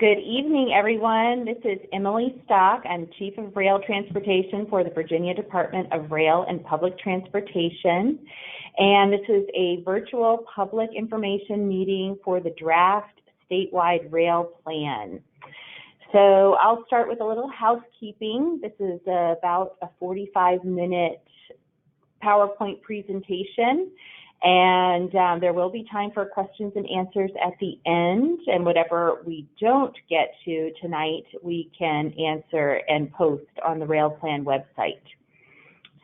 Good evening, everyone. This is Emily Stock. I'm Chief of Rail Transportation for the Virginia Department of Rail and Public Transportation. And this is a virtual public information meeting for the draft statewide rail plan. So I'll start with a little housekeeping. This is about a 45-minute PowerPoint presentation. And there will be time for questions and answers at the end, and whatever we don't get to tonight, we can answer and post on the Rail Plan website.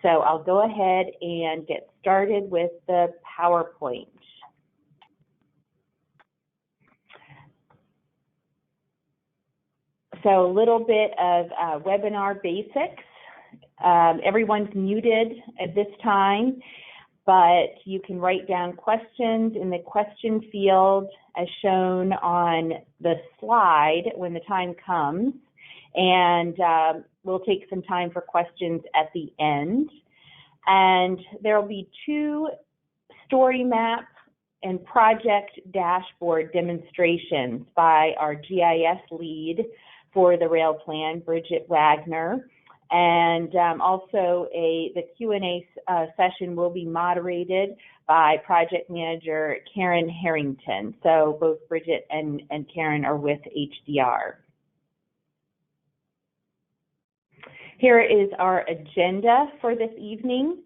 So I'll go ahead and get started with the PowerPoint. So a little bit of webinar basics. Everyone's muted at this time, but you can write down questions in the question field as shown on the slide when the time comes, and we'll take some time for questions at the end. And there will be two story map and project dashboard demonstrations by our GIS lead for the rail plan, Bridget Wagner. And also the Q&A session will be moderated by project manager Karen Harrington. So both Bridget and Karen are with HDR. Here is our agenda for this evening.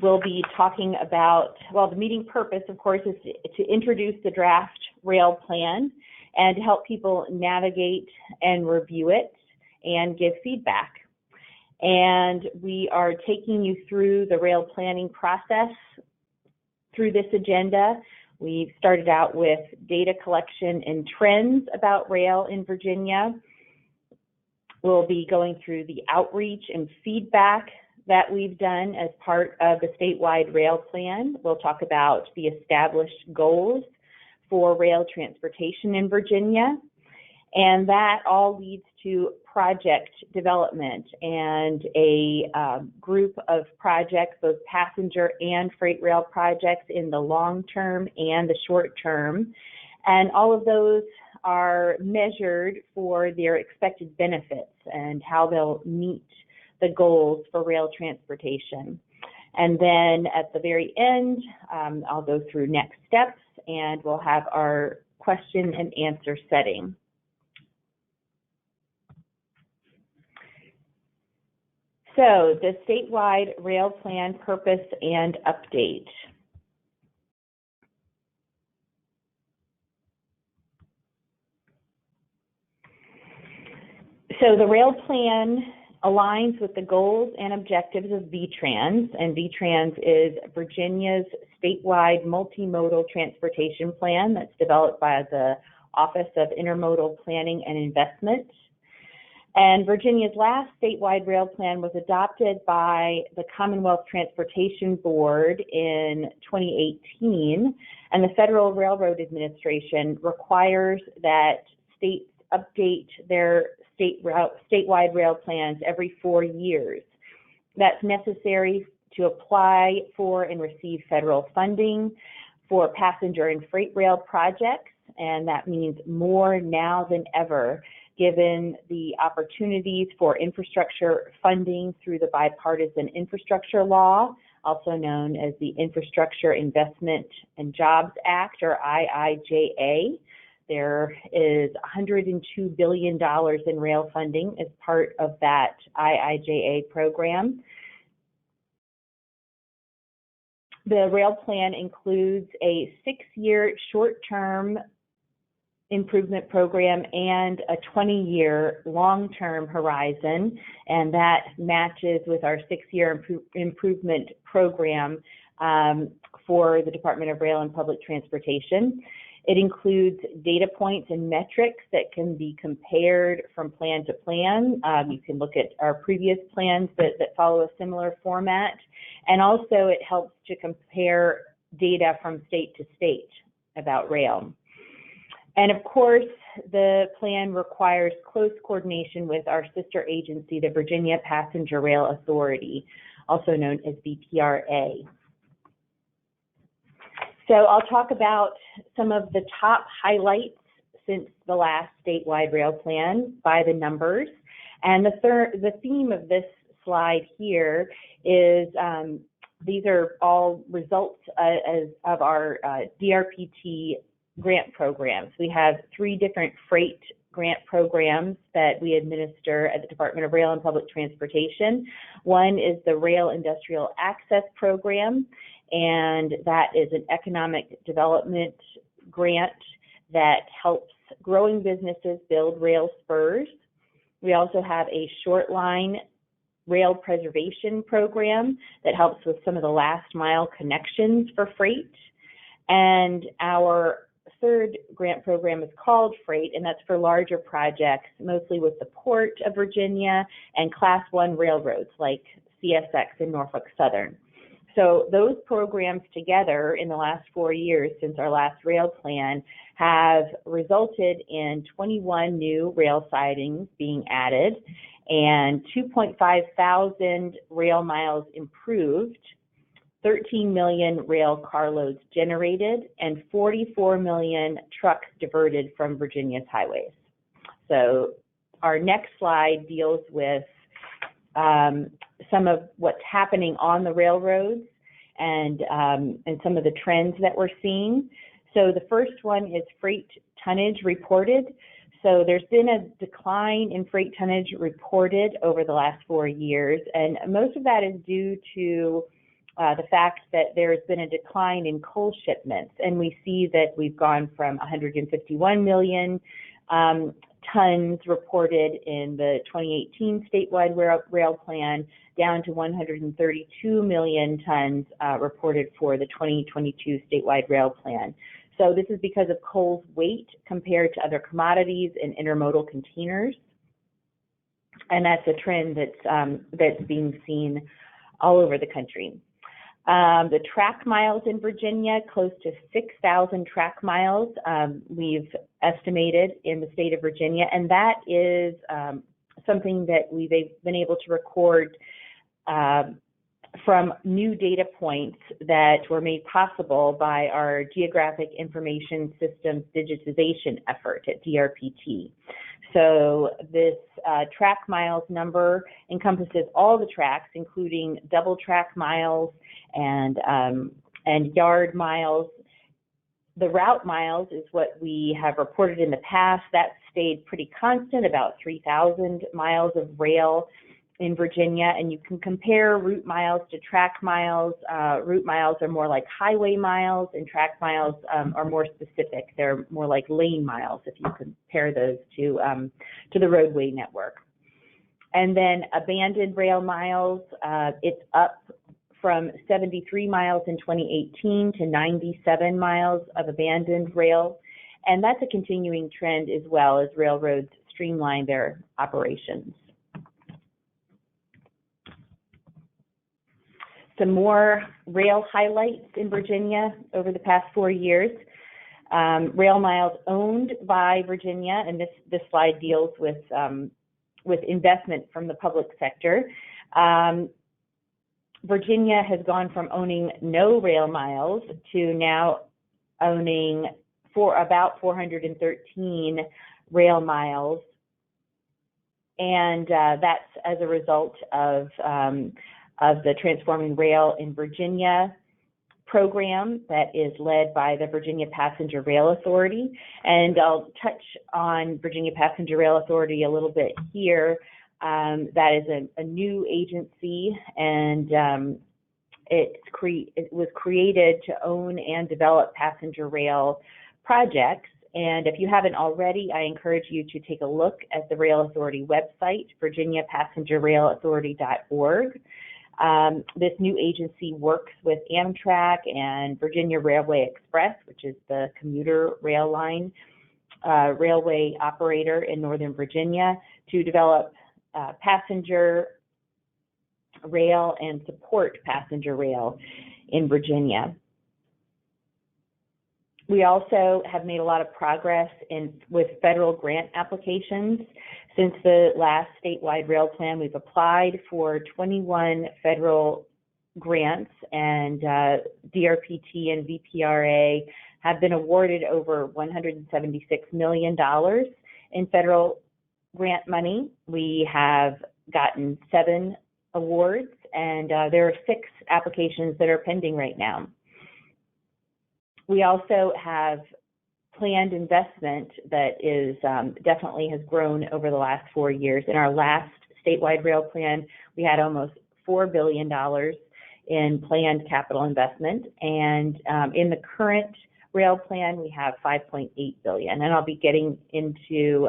We'll be talking about, well, the meeting purpose, of course, is to introduce the draft rail plan and to help people navigate and review it and give feedback. And we are taking you through the rail planning process through this agenda. We've started out with data collection and trends about rail in Virginia. We'll be going through the outreach and feedback that we've done as part of the statewide rail plan. We'll talk about the established goals for rail transportation in Virginia. And that all leads to project development and a group of projects, both passenger and freight rail projects in the long term and the short term. And all of those are measured for their expected benefits and how they'll meet the goals for rail transportation. And then at the very end, I'll go through next steps and we'll have our question and answer setting. So the statewide rail plan purpose and update. So the rail plan aligns with the goals and objectives of VTRANS, and VTRANS is Virginia's statewide multimodal transportation plan that's developed by the Office of Intermodal Planning and Investment. And Virginia's last statewide rail plan was adopted by the Commonwealth Transportation Board in 2018, and the Federal Railroad Administration requires that states update their statewide rail plans every 4 years. That's necessary to apply for and receive federal funding for passenger and freight rail projects, and that means more now than ever, given the opportunities for infrastructure funding through the Bipartisan Infrastructure Law, also known as the Infrastructure Investment and Jobs Act, or IIJA. There is $102 billion in rail funding as part of that IIJA program. The rail plan includes a 6-year short-term improvement program and a 20-year long-term horizon, and that matches with our 6-year improvement program for the Department of Rail and Public Transportation. It includes data points and metrics that can be compared from plan to plan. You can look at our previous plans that follow a similar format, and also it helps to compare data from state to state about rail. And of course, the plan requires close coordination with our sister agency, the Virginia Passenger Rail Authority, also known as VPRA. So I'll talk about some of the top highlights since the last statewide rail plan by the numbers. And the theme of this slide here is these are all results of our DRPT grant programs. We have 3 different freight grant programs that we administer at the Department of Rail and Public Transportation. One is the Rail Industrial Access Program, and that is an economic development grant that helps growing businesses build rail spurs. We also have a short line rail preservation program that helps with some of the last mile connections for freight. And our third grant program is called Freight, and that's for larger projects, mostly with the Port of Virginia and Class 1 railroads like CSX and Norfolk Southern. So those programs together in the last 4 years since our last rail plan have resulted in 21 new rail sidings being added and 2.5 thousand rail miles improved, 13 million rail carloads generated, and 44 million trucks diverted from Virginia's highways. So our next slide deals with some of what's happening on the railroads and some of the trends that we're seeing. So the first one is freight tonnage reported. So there's been a decline in freight tonnage reported over the last 4 years, and most of that is due to the fact that there's been a decline in coal shipments, and we see that we've gone from 151 million tons reported in the 2018 statewide rail plan down to 132 million tons reported for the 2022 statewide rail plan. So this is because of coal's weight compared to other commodities and intermodal containers, and that's a trend that's being seen all over the country. The track miles in Virginia, close to 6,000 track miles we've estimated in the state of Virginia, and that is something that we've been able to record from new data points that were made possible by our Geographic Information Systems digitization effort at DRPT. So this track miles number encompasses all the tracks, including double track miles and yard miles. The route miles is what we have reported in the past. That stayed pretty constant, about 3,000 miles of rail in Virginia, and you can compare route miles to track miles. Route miles are more like highway miles, and track miles are more specific. They're more like lane miles if you compare those to the roadway network. And then abandoned rail miles, it's up from 73 miles in 2018 to 97 miles of abandoned rail, and that's a continuing trend as well as railroads streamline their operations. Some more rail highlights in Virginia over the past 4 years. Rail miles owned by Virginia, and this slide deals with investment from the public sector. Virginia has gone from owning no rail miles to now owning about 413 rail miles, and that's as a result of the Transforming Rail in Virginia program that is led by the Virginia Passenger Rail Authority. And I'll touch on Virginia Passenger Rail Authority a little bit here. That is a new agency, and it was created to own and develop passenger rail projects. And if you haven't already, I encourage you to take a look at the Rail Authority website, virginiapassengerrailauthority.org. This new agency works with Amtrak and Virginia Railway Express, which is the commuter rail line railway operator in Northern Virginia, to develop passenger rail and support passenger rail in Virginia. We also have made a lot of progress with federal grant applications. Since the last statewide rail plan, we've applied for 21 federal grants, and DRPT and VPRA have been awarded over $176 million in federal grant money. We have gotten 7 awards, and there are 6 applications that are pending right now. We also have planned investment that is definitely has grown over the last 4 years. In our last statewide rail plan, we had almost $4 billion in planned capital investment, and in the current rail plan, we have $5.8 billion, and I'll be getting into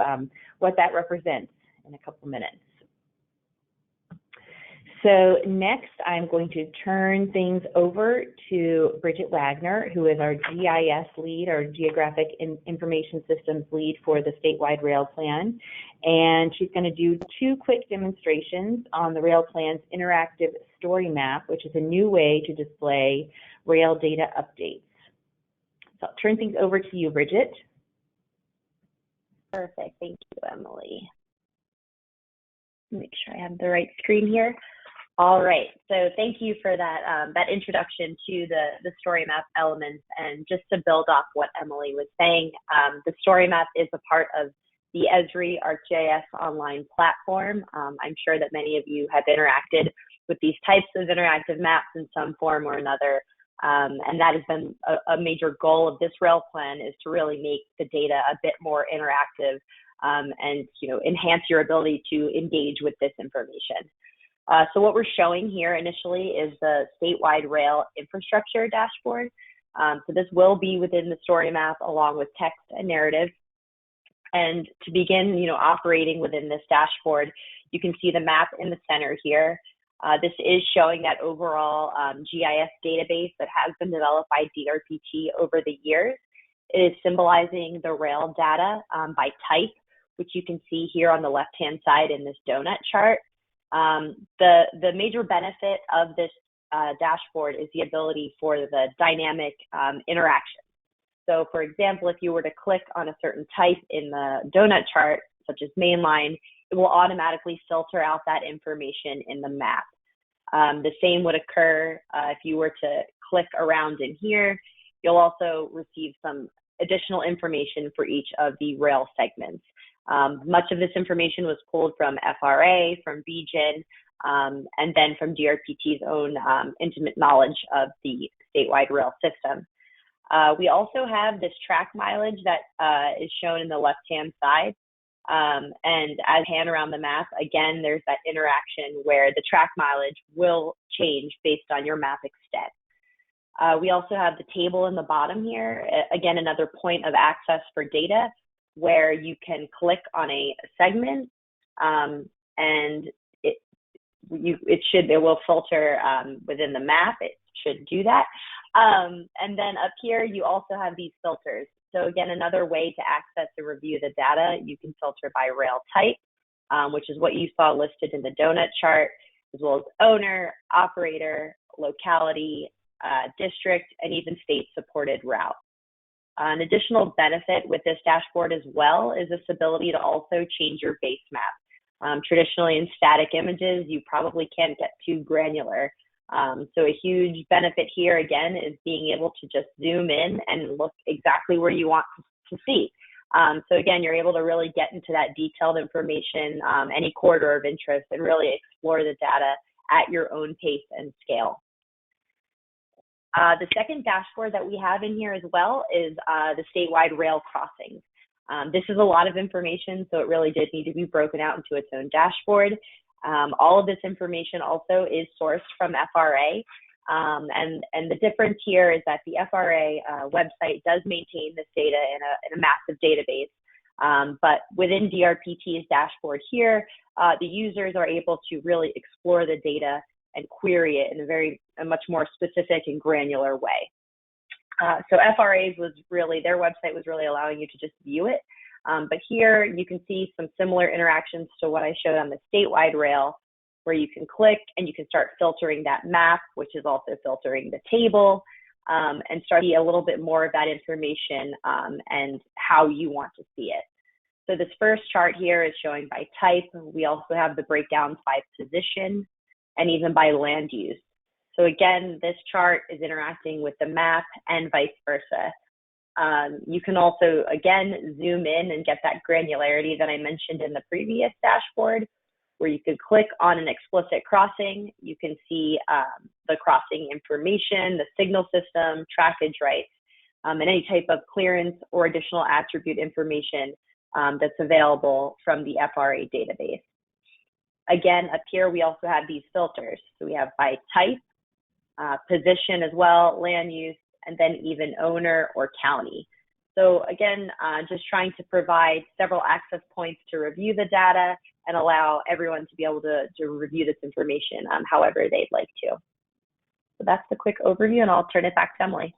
what that represents in a couple minutes. So next, I'm going to turn things over to Bridget Wagner, who is our GIS lead, our Geographic Information Systems lead for the statewide rail plan. And she's going to do 2 quick demonstrations on the rail plan's interactive story map, which is a new way to display rail data updates. So I'll turn things over to you, Bridget. Perfect. Thank you, Emily. Make sure I have the right screen here. All right, so thank you for that that introduction to the story map elements. And just to build off what Emily was saying, the story map is a part of the Esri ArcGIS online platform. I'm sure that many of you have interacted with these types of interactive maps in some form or another, and that has been a major goal of this rail plan, is to really make the data a bit more interactive and enhance your ability to engage with this information. So what we're showing here initially is the statewide rail infrastructure dashboard. So this will be within the story map along with text and narrative. And to begin, operating within this dashboard, you can see the map in the center here. This is showing that overall GIS database that has been developed by DRPT over the years. It is symbolizing the rail data by type, which you can see here on the left-hand side in this donut chart. The major benefit of this dashboard is the ability for the dynamic interaction. So for example, if you were to click on a certain type in the donut chart, such as mainline, it will automatically filter out that information in the map. The same would occur if you were to click around in here. You'll also receive some additional information for each of the rail segments. Much of this information was pulled from FRA, from BGen, and then from DRPT's own intimate knowledge of the statewide rail system. We also have this track mileage that is shown in the left-hand side. And as pan around the map, again, there's that interaction where the track mileage will change based on your map extent. We also have the table in the bottom here. Again, another point of access for data, where you can click on a segment and it will filter within the map. It should do that. And then up here, you also have these filters. So again, another way to access and review the data, you can filter by rail type, which is what you saw listed in the donut chart, as well as owner, operator, locality, district, and even state-supported route. An additional benefit with this dashboard as well is this ability to also change your base map. Traditionally in static images, you probably can't get too granular. So a huge benefit here, again, is being able to just zoom in and look exactly where you want to see. So again, you're able to really get into that detailed information, any corridor of interest, and really explore the data at your own pace and scale. The second dashboard that we have in here as well is the statewide rail crossings. This is a lot of information, so it really did need to be broken out into its own dashboard. All of this information also is sourced from FRA, and the difference here is that the FRA website does maintain this data in a massive database, but within DRPT's dashboard here, the users are able to really explore the data and query it in a much more specific and granular way. So FRA's their website was really allowing you to just view it. But here you can see some similar interactions to what I showed on the statewide rail, where you can click and you can start filtering that map, which is also filtering the table, and start to see a little bit more of that information and how you want to see it. So this first chart here is showing by type. We also have the breakdowns by position and even by land use. So again, this chart is interacting with the map and vice versa. You can also, again, zoom in and get that granularity that I mentioned in the previous dashboard, where you could click on an explicit crossing. You can see the crossing information, the signal system, trackage rights, and any type of clearance or additional attribute information that's available from the FRA database. Again, up here, we also have these filters. So we have by type, position as well, land use, and then even owner or county. So again, just trying to provide several access points to review the data and allow everyone to be able to review this information however they'd like to. So that's the quick overview, and I'll turn it back to Emily.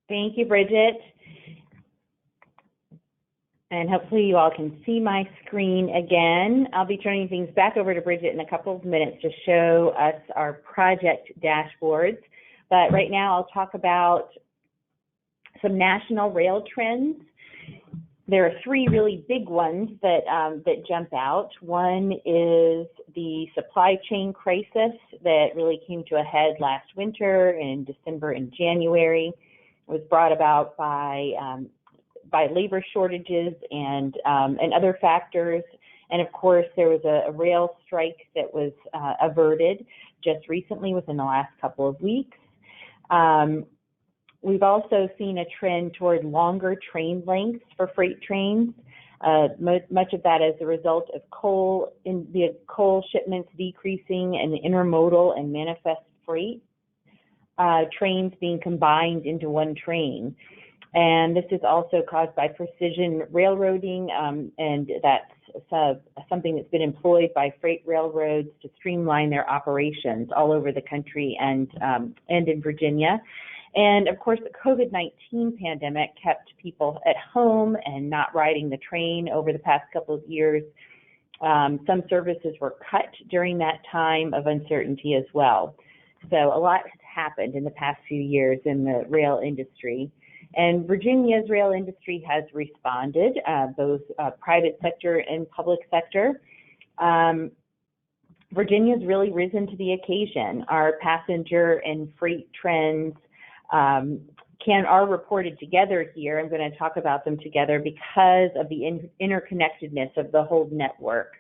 Thank you, Bridget. And hopefully you all can see my screen again. I'll be turning things back over to Bridget in a couple of minutes to show us our project dashboards. But right now I'll talk about some national rail trends. There are three really big ones that, that jump out. One is the supply chain crisis that really came to a head last winter in December and January. It was brought about by labor shortages and other factors. And of course, there was a rail strike that was averted just recently within the last couple of weeks. We've also seen a trend toward longer train lengths for freight trains. Much of that as a result of coal shipments decreasing and the intermodal and manifest freight trains being combined into one train. And this is also caused by precision railroading, and that's something that's been employed by freight railroads to streamline their operations all over the country and in Virginia. And of course, the COVID-19 pandemic kept people at home and not riding the train over the past couple of years. Some services were cut during that time of uncertainty as well. So a lot has happened in the past few years in the rail industry. And Virginia's rail industry has responded, both private sector and public sector. Virginia's really risen to the occasion. Our passenger and freight trends are reported together here. I'm going to talk about them together because of the interconnectedness of the whole network.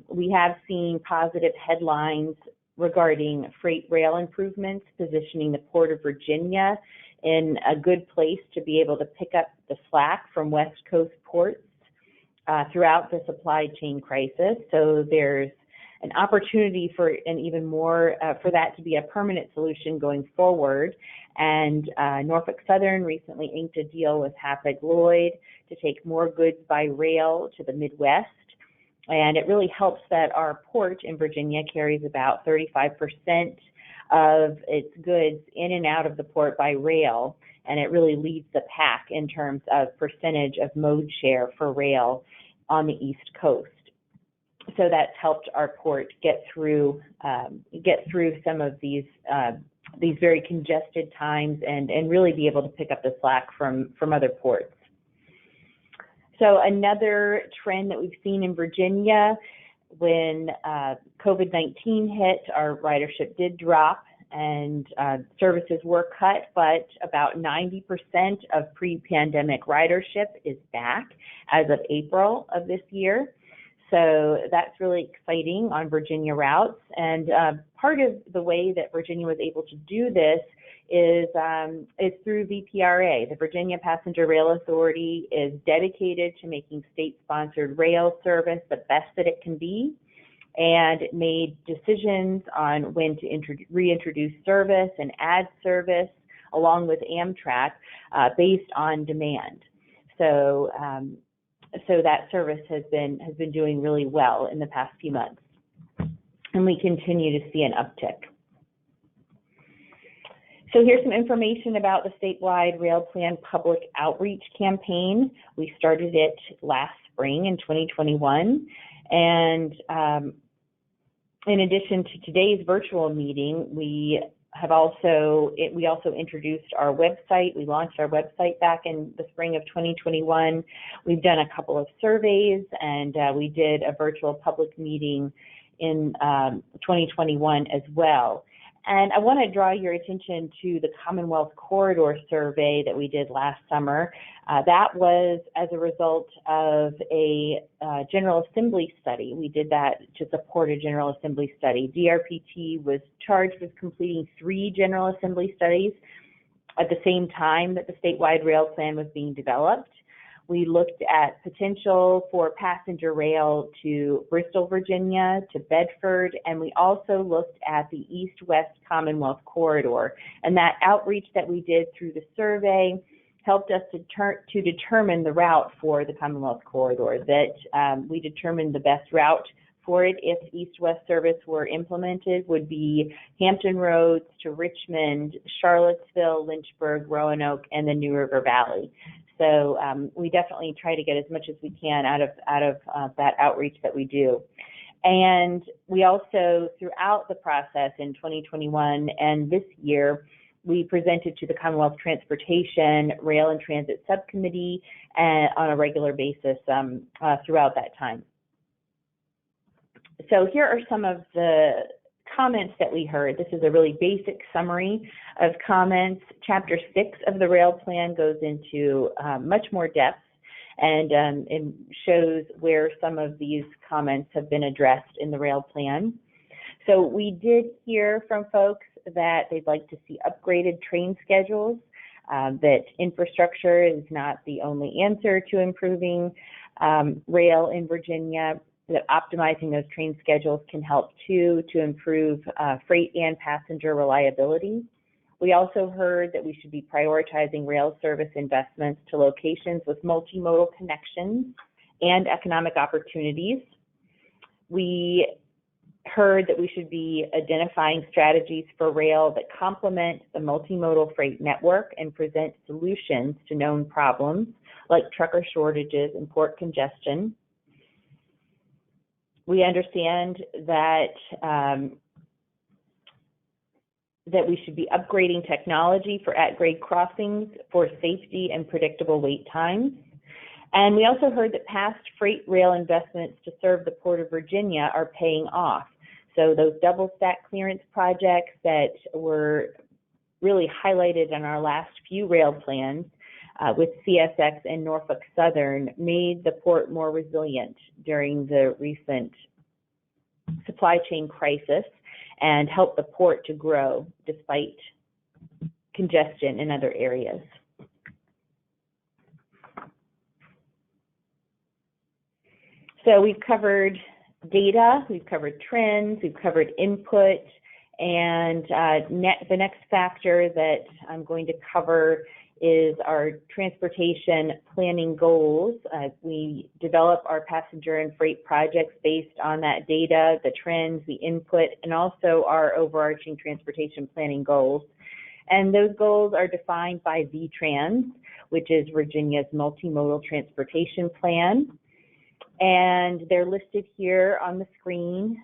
We have seen positive headlines regarding freight rail improvements, positioning the Port of Virginia in a good place to be able to pick up the slack from West Coast ports throughout the supply chain crisis. So there's an opportunity for an even more for that to be a permanent solution going forward. And Norfolk Southern recently inked a deal with Hapag-Lloyd to take more goods by rail to the Midwest. And it really helps that our port in Virginia carries about 35% of its goods in and out of the port by rail, and it really leads the pack in terms of percentage of mode share for rail on the East Coast. So that's helped our port get through some of these very congested times and really be able to pick up the slack from other ports. So another trend that we've seen in Virginia, when COVID-19 hit, our ridership did drop and services were cut, but about 90% of pre-pandemic ridership is back as of April of this year. So that's really exciting on Virginia routes. And part of the way that Virginia was able to do this is through VPRA. The Virginia Passenger Rail Authority is dedicated to making state-sponsored rail service the best that it can be, and it made decisions on when to reintroduce service and add service along with Amtrak based on demand. So that service has been doing really well in the past few months, and we continue to see an uptick. So here's some information about the statewide rail plan public outreach campaign. We started it last spring in 2021, and in addition to today's virtual meeting, we we also introduced our website. We launched our website back in the spring of 2021. We've done a couple of surveys, and we did a virtual public meeting in 2021 as well. And I want to draw your attention to the Commonwealth Corridor survey that we did last summer. That was as a result of a General Assembly study. We did that to support a General Assembly study. DRPT was charged with completing 3 General Assembly studies at the same time that the statewide rail plan was being developed. We looked at potential for passenger rail to Bristol, Virginia, to Bedford, and we also looked at the East-West Commonwealth Corridor. And that outreach that we did through the survey helped us to determine the route for the Commonwealth Corridor, that we determined the best route for it if east-west service were implemented would be Hampton Roads to Richmond, Charlottesville, Lynchburg, Roanoke, and the New River Valley. So we definitely try to get as much as we can out of that outreach that we do. And we also, throughout the process in 2021 and this year, we presented to the Commonwealth Transportation, Rail and Transit Subcommittee on a regular basis throughout that time. So here are some of the comments that we heard. This is a really basic summary of comments. Chapter 6 of the rail plan goes into much more depth and it shows where some of these comments have been addressed in the rail plan. So we did hear from folks that they'd like to see upgraded train schedules, that infrastructure is not the only answer to improving rail in Virginia, that optimizing those train schedules can help too to improve freight and passenger reliability. We also heard that we should be prioritizing rail service investments to locations with multimodal connections and economic opportunities. We heard that we should be identifying strategies for rail that complement the multimodal freight network and present solutions to known problems like trucker shortages and port congestion. We understand that that we should be upgrading technology for at-grade crossings for safety and predictable wait times. And we also heard that past freight rail investments to serve the Port of Virginia are paying off. So those double stack clearance projects that were really highlighted in our last few rail plans with CSX and Norfolk Southern made the port more resilient during the recent supply chain crisis and helped the port to grow despite congestion in other areas. So we've covered data, we've covered trends, we've covered input, and the next factor that I'm going to cover is our transportation planning goals. We develop our passenger and freight projects based on that data, the trends, the input, and also our overarching transportation planning goals. And those goals are defined by VTrans, which is Virginia's multimodal transportation plan. And they're listed here on the screen.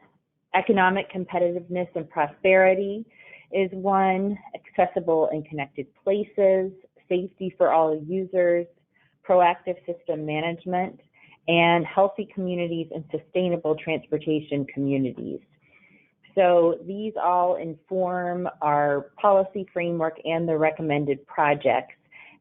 Economic competitiveness and prosperity is one, accessible and connected places, safety for all users, proactive system management, and healthy communities and sustainable transportation communities. So these all inform our policy framework and the recommended projects.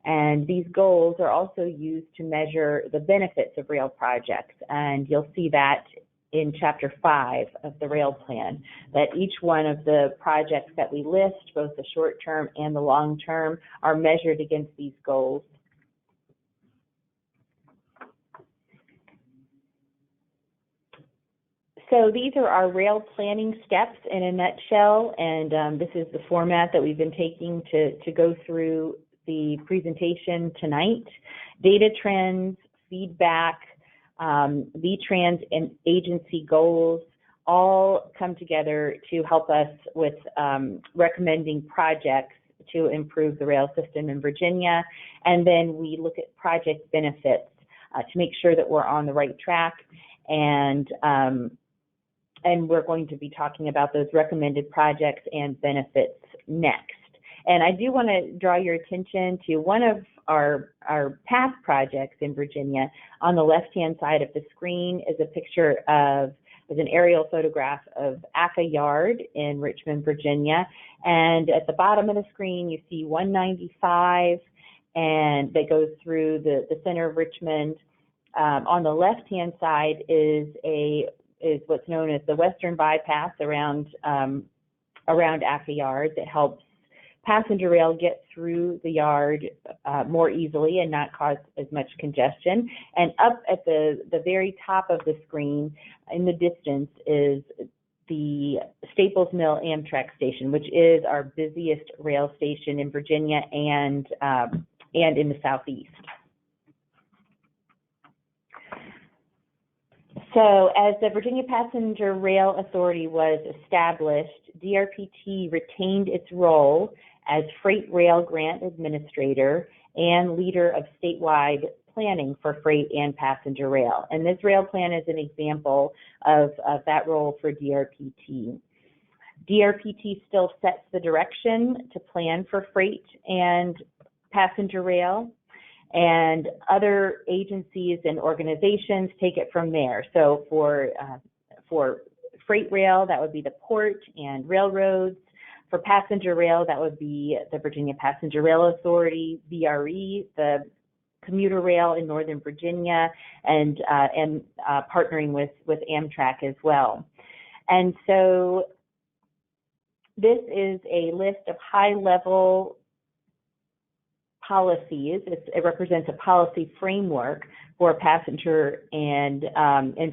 And these goals are also used to measure the benefits of rail projects. And you'll see that in Chapter 5 of the rail plan, that each one of the projects that we list, both the short-term and the long-term, are measured against these goals. So these are our rail planning steps in a nutshell, and this is the format that we've been taking to go through the presentation tonight. Data trends, feedback, VTrans and agency goals all come together to help us with recommending projects to improve the rail system in Virginia. And then we look at project benefits to make sure that we're on the right track and and we're going to be talking about those recommended projects and benefits next. And I do want to draw your attention to one of our past projects in Virginia. On the left-hand side of the screen is a picture of, is an aerial photograph of Aka Yard in Richmond, Virginia. And at the bottom of the screen, you see 195, and that goes through the center of Richmond. On the left-hand side is what's known as the Western Bypass around Aka Yard that helps passenger rail get through the yard more easily and not cause as much congestion. And up at the very top of the screen in the distance is the Staples Mill Amtrak station, which is our busiest rail station in Virginia and in the Southeast. So as the Virginia Passenger Rail Authority was established, DRPT retained its role as Freight Rail Grant Administrator and leader of statewide planning for freight and passenger rail. And this rail plan is an example of that role for DRPT. DRPT still sets the direction to plan for freight and passenger rail, and other agencies and organizations take it from there. So for freight rail, that would be the port and railroads. For passenger rail, that would be the Virginia Passenger Rail Authority, VRE, the commuter rail in Northern Virginia, and partnering with Amtrak as well. And so this is a list of high-level policies. It represents a policy framework for passenger and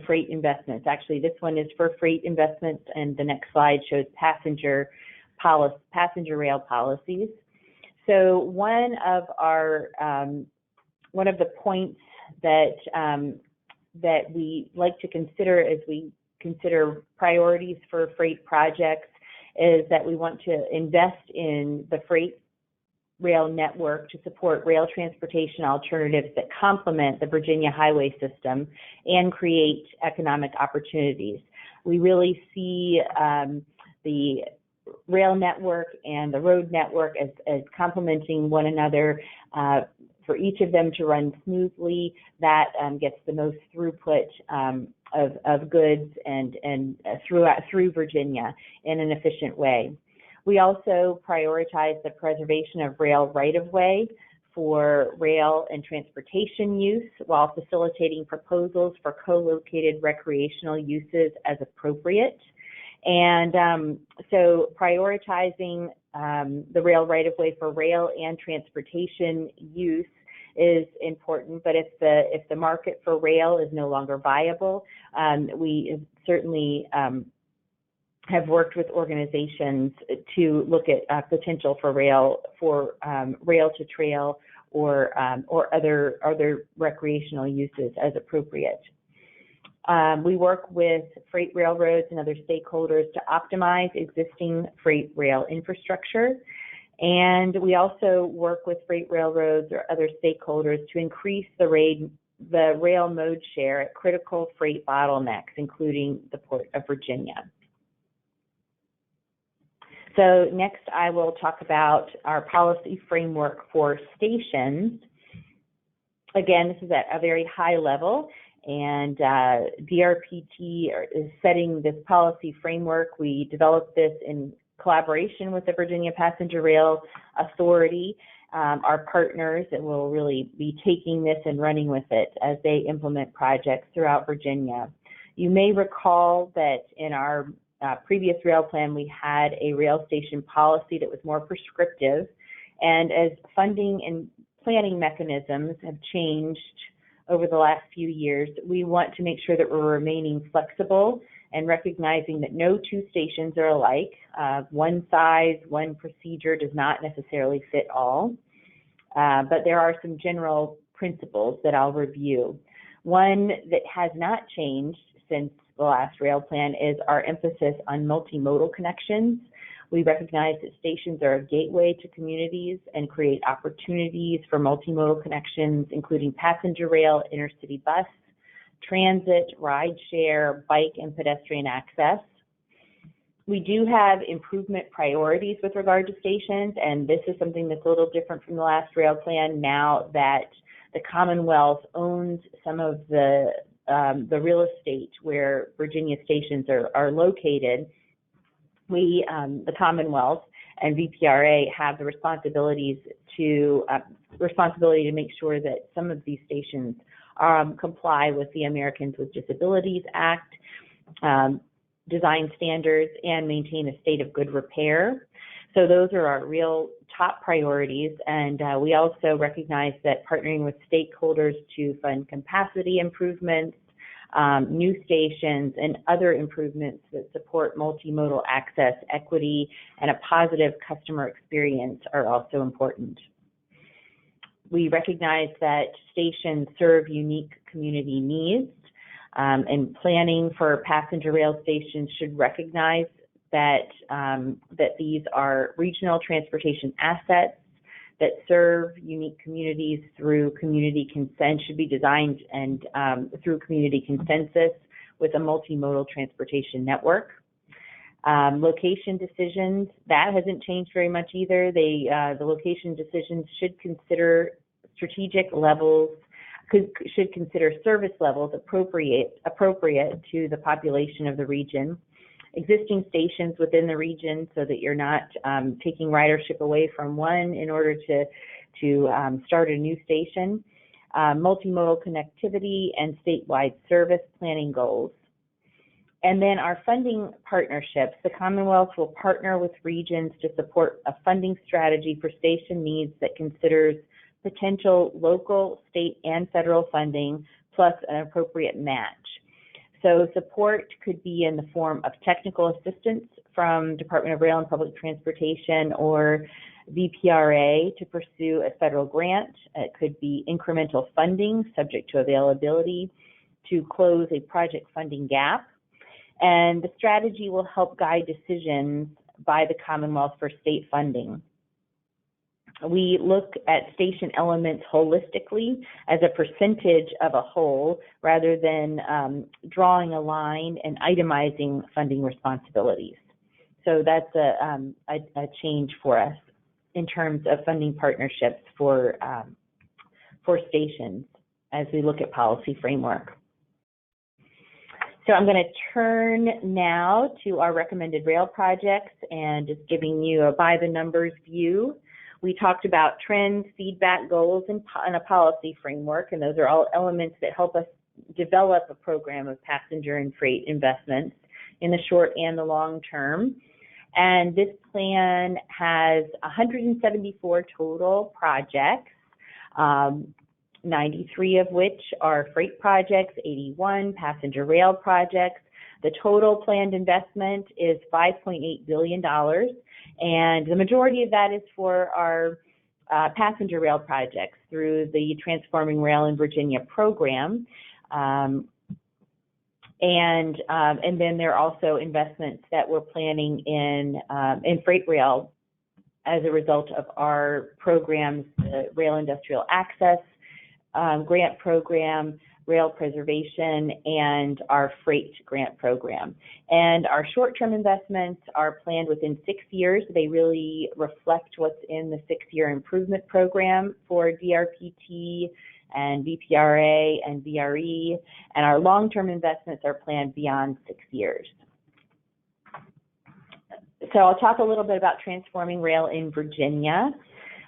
freight investments. Actually, this one is for freight investments, and the next slide shows passenger rail policies. So one of the points that we like to consider as we consider priorities for freight projects is that we want to invest in the freight rail network to support rail transportation alternatives that complement the Virginia highway system and create economic opportunities. We really see the rail network and the road network as complementing one another. For each of them to run smoothly, that gets the most throughput of goods and through Virginia in an efficient way. We also prioritize the preservation of rail right-of-way for rail and transportation use while facilitating proposals for co-located recreational uses as appropriate. And so prioritizing the rail right-of-way for rail and transportation use is important, but if the market for rail is no longer viable, we certainly have worked with organizations to look at potential for rail to trail or other recreational uses as appropriate. We work with freight railroads and other stakeholders to optimize existing freight rail infrastructure. And we also work with freight railroads or other stakeholders to increase the rail mode share at critical freight bottlenecks, including the Port of Virginia. So next I will talk about our policy framework for stations. Again, this is at a very high level, and DRPT is setting this policy framework. We developed this in collaboration with the Virginia Passenger Rail Authority, our partners, and will really be taking this and running with it as they implement projects throughout Virginia. You may recall that in our previous rail plan, we had a rail station policy that was more prescriptive, and as funding and planning mechanisms have changed over the last few years, we want to make sure that we're remaining flexible and recognizing that no two stations are alike. One size, one procedure does not necessarily fit all, but there are some general principles that I'll review. One that has not changed since the last rail plan is our emphasis on multimodal connections. We recognize that stations are a gateway to communities and create opportunities for multimodal connections, including passenger rail, intercity bus, transit, rideshare, bike, and pedestrian access. We do have improvement priorities with regard to stations, and this is something that's a little different from the last rail plan now that the Commonwealth owns some of the real estate where Virginia stations are located. We, the Commonwealth and VPRA, have the responsibility to make sure that some of these stations comply with the Americans with Disabilities Act, design standards, and maintain a state of good repair. So those are our real top priorities, and we also recognize that partnering with stakeholders to fund capacity improvements, new stations, and other improvements that support multimodal access, equity, and a positive customer experience are also important. We recognize that stations serve unique community needs, and planning for passenger rail stations should recognize that these are regional transportation assets that serve unique communities through community consent, should be designed and through community consensus with a multimodal transportation network. Location decisions, that hasn't changed very much either. The location decisions should consider strategic levels, should consider service levels appropriate to the population of the region, existing stations within the region so that you're not taking ridership away from one in order to start a new station, multimodal connectivity, and statewide service planning goals. And then our funding partnerships. The Commonwealth will partner with regions to support a funding strategy for station needs that considers potential local, state, and federal funding, plus an appropriate match. So support could be in the form of technical assistance from Department of Rail and Public Transportation or VPRA to pursue a federal grant. It could be incremental funding subject to availability to close a project funding gap. And the strategy will help guide decisions by the Commonwealth for state funding. We look at station elements holistically as a percentage of a whole rather than drawing a line and itemizing funding responsibilities. So that's a change for us in terms of funding partnerships for stations as we look at policy framework. So I'm going to turn now to our recommended rail projects and just giving you a by the numbers view. We talked about trends, feedback, goals, and a policy framework, and those are all elements that help us develop a program of passenger and freight investments in the short and the long term. And this plan has 174 total projects, 93 of which are freight projects, 81 passenger rail projects. The total planned investment is $5.8 billion. And the majority of that is for our passenger rail projects through the Transforming Rail in Virginia program. And then there are also investments that we're planning in freight rail as a result of our programs, the Rail Industrial Access Grant Program, Rail Preservation, and our Freight Grant Program. And our short-term investments are planned within 6 years. They really reflect what's in the 6-year improvement program for DRPT and VPRA and VRE, and our long-term investments are planned beyond 6 years. So I'll talk a little bit about Transforming Rail in Virginia.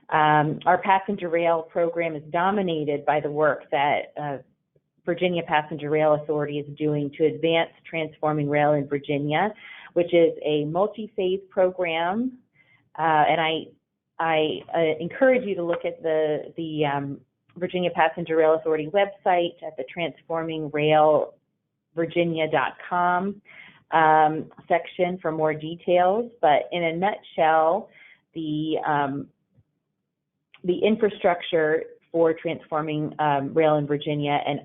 Our passenger rail program is dominated by the work that Virginia Passenger Rail Authority is doing to advance Transforming Rail in Virginia, which is a multi-phase program. And I encourage you to look at the Virginia Passenger Rail Authority website at the transformingrailvirginia.com section for more details. But in a nutshell, the infrastructure for Transforming Rail in Virginia, and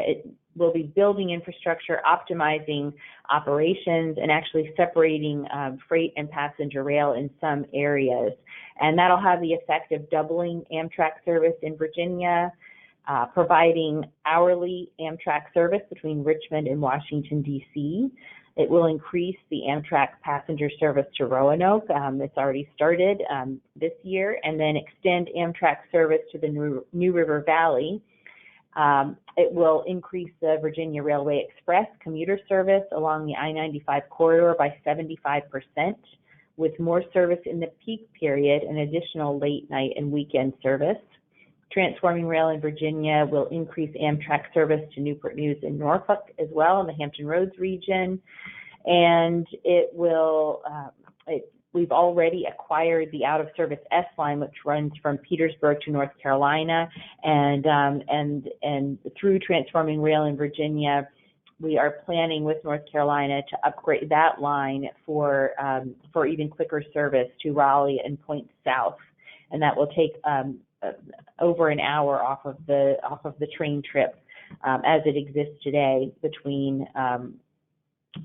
it will be building infrastructure, optimizing operations, and actually separating freight and passenger rail in some areas. And that'll have the effect of doubling Amtrak service in Virginia, providing hourly Amtrak service between Richmond and Washington, D.C. It will increase the Amtrak passenger service to Roanoke. It's already started this year, and then extend Amtrak service to the New River Valley. It will increase the Virginia Railway Express commuter service along the I-95 corridor by 75%, with more service in the peak period and additional late night and weekend service. Transforming Rail in Virginia will increase Amtrak service to Newport News and Norfolk as well in the Hampton Roads region. And it will, we've already acquired the out-of-service S line, which runs from Petersburg to North Carolina. And through Transforming Rail in Virginia, we are planning with North Carolina to upgrade that line for even quicker service to Raleigh and Point South. And that will take over an hour off of the train trip as it exists today between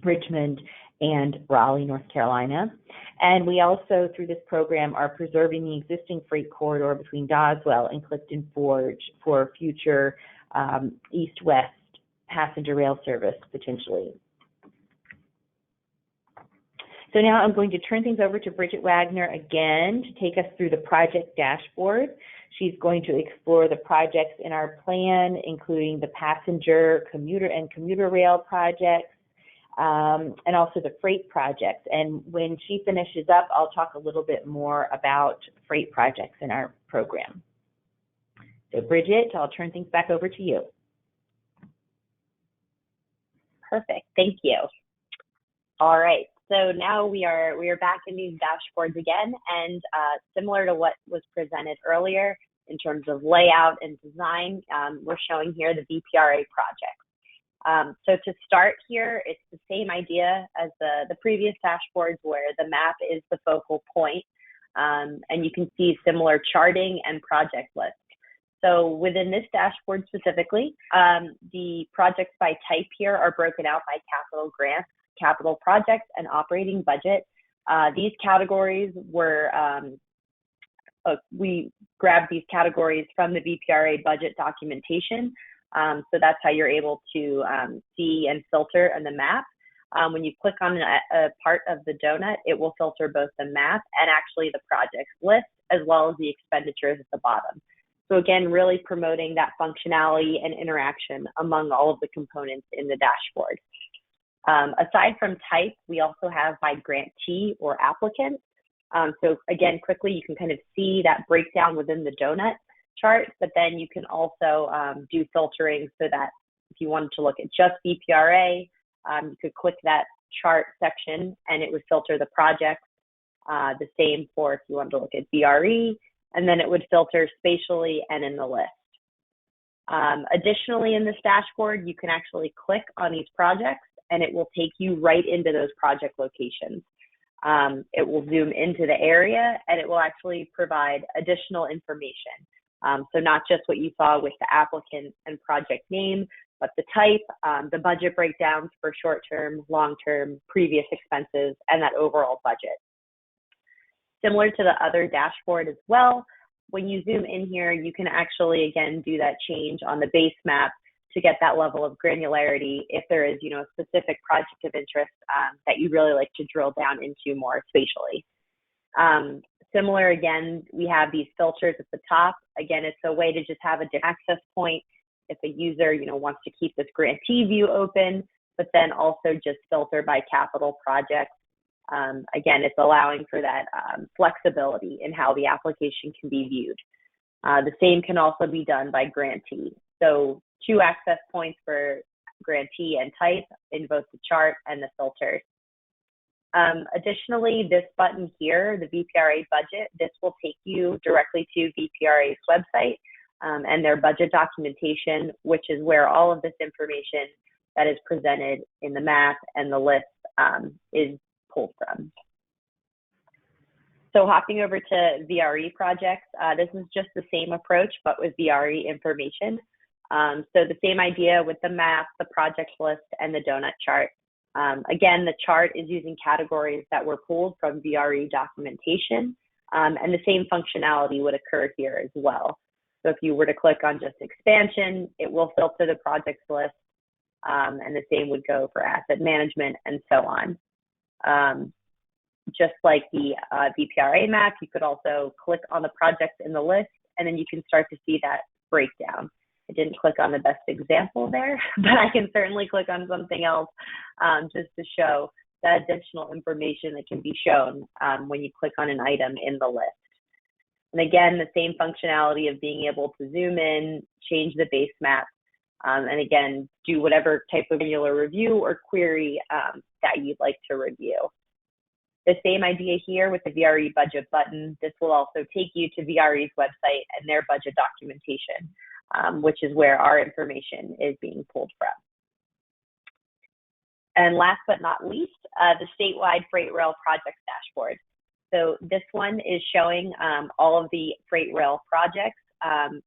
Richmond and Raleigh, North Carolina. And we also, through this program, are preserving the existing freight corridor between Doswell and Clifton Forge for future east-west passenger rail service, potentially. So now I'm going to turn things over to Bridget Wagner again to take us through the project dashboard. She's going to explore the projects in our plan, including the passenger, commuter rail projects, and also the freight projects. And when she finishes up, I'll talk a little bit more about freight projects in our program. So Bridget, I'll turn things back over to you. Perfect, thank you. All right. So now we are back in these dashboards again, and similar to what was presented earlier in terms of layout and design, we're showing here the VPRA project. So to start here, it's the same idea as the previous dashboards where the map is the focal point, and you can see similar charting and project lists. So within this dashboard specifically, the projects by type here are broken out by capital grants, capital projects, and operating budget. These categories were, we grabbed these categories from the VPRA budget documentation. So that's how you're able to see and filter on the map. When you click on a part of the donut, it will filter both the map and actually the projects list, as well as the expenditures at the bottom. So again, really promoting that functionality and interaction among all of the components in the dashboard. Aside from type, we also have by grantee or applicant. So again, quickly, you can kind of see that breakdown within the donut chart, but then you can also do filtering so that if you wanted to look at just VPRA, you could click that chart section and it would filter the projects. The same for if you wanted to look at VRE, and then it would filter spatially and in the list. Additionally, in this dashboard, you can actually click on these projects and it will take you right into those project locations. It will zoom into the area and it will actually provide additional information. So not just what you saw with the applicant and project name, but the type, the budget breakdowns for short-term, long-term, previous expenses, and that overall budget. Similar to the other dashboard as well, when you zoom in here, you can actually, again, do that change on the base map to get that level of granularity if there is, a specific project of interest that you really like to drill down into more spatially. Similar, again, we have these filters at the top. Again, it's a way to just have a different access point if a user, wants to keep this grantee view open, but then also just filter by capital projects. Again, it's allowing for that flexibility in how the application can be viewed. The same can also be done by grantee. So 2 access points for grantee and type in both the chart and the filters. Additionally, this button here, the VPRA budget, this will take you directly to VPRA's website and their budget documentation, which is where all of this information that is presented in the map and the list is pulled from. So hopping over to VRE projects, this is just the same approach, but with VRE information. So the same idea with the map, the project list, and the donut chart. Again, the chart is using categories that were pulled from VRE documentation, and the same functionality would occur here as well. So if you were to click on just expansion, it will filter the projects list, and the same would go for asset management and so on. Just like the VPRA map, you could also click on the projects in the list, and then you can start to see that breakdown. I didn't click on the best example there, but I can certainly click on something else just to show that additional information that can be shown when you click on an item in the list. And again, the same functionality of being able to zoom in, change the base map, and again, do whatever type of granular review or query that you'd like to review. The same idea here with the VRE budget button. This will also take you to VRE's website and their budget documentation, which is where our information is being pulled from. And last but not least, the statewide freight rail projects dashboard. So this one is showing all of the freight rail projects.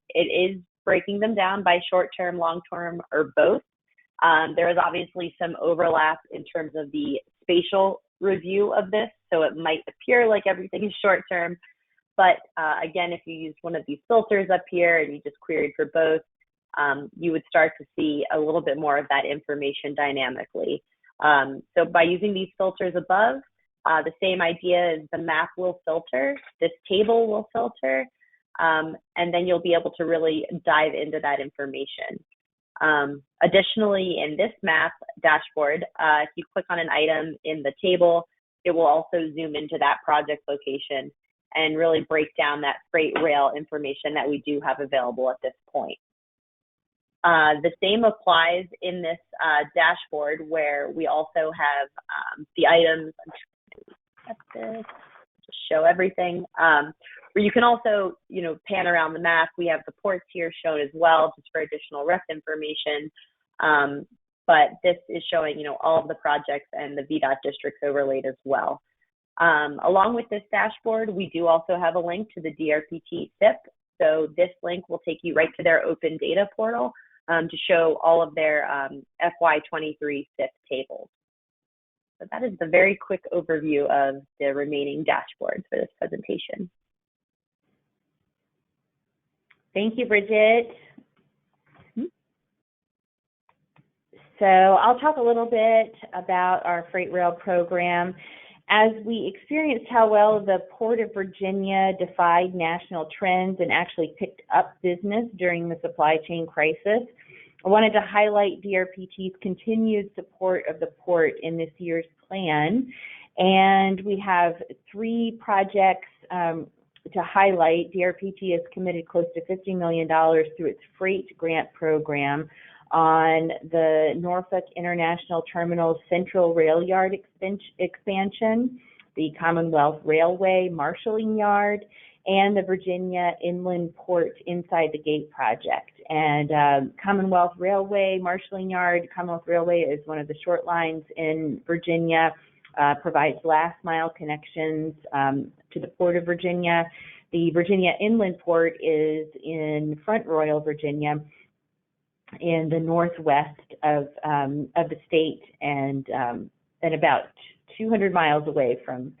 It is breaking them down by short-term, long-term, or both. There is obviously some overlap in terms of the spatial review of this, so it might appear like everything is short-term. But again, if you use one of these filters up here and you just queried for both, you would start to see a little bit more of that information dynamically. So by using these filters above, the same idea is the map will filter, this table will filter, and then you'll be able to really dive into that information. Additionally, in this map dashboard, if you click on an item in the table, it will also zoom into that project location and really break down that freight rail information that we do have available at this point. The same applies in this dashboard where we also have the items, just show everything, where you can also, pan around the map. We have the ports here shown as well, just for additional ref information. But this is showing, all of the projects and the VDOT districts overlaid as well. Along with this dashboard, we do also have a link to the DRPT SIP. So this link will take you right to their open data portal to show all of their FY23 SIP tables. So that is the very quick overview of the remaining dashboards for this presentation. Thank you, Bridget. So I'll talk a little bit about our freight rail program. As we experienced how well the Port of Virginia defied national trends and actually picked up business during the supply chain crisis, I wanted to highlight DRPT's continued support of the port in this year's plan. And we have 3 projects to highlight. DRPT has committed close to $50 million through its freight grant program on the Norfolk International Terminal Central Rail Yard expansion, the Commonwealth Railway Marshalling Yard, and the Virginia Inland Port Inside the Gate project. And Commonwealth Railway Marshalling Yard, Commonwealth Railway is one of the short lines in Virginia, provides last mile connections to the Port of Virginia. The Virginia Inland Port is in Front Royal, Virginia, in the northwest of the state, and about 200 miles away from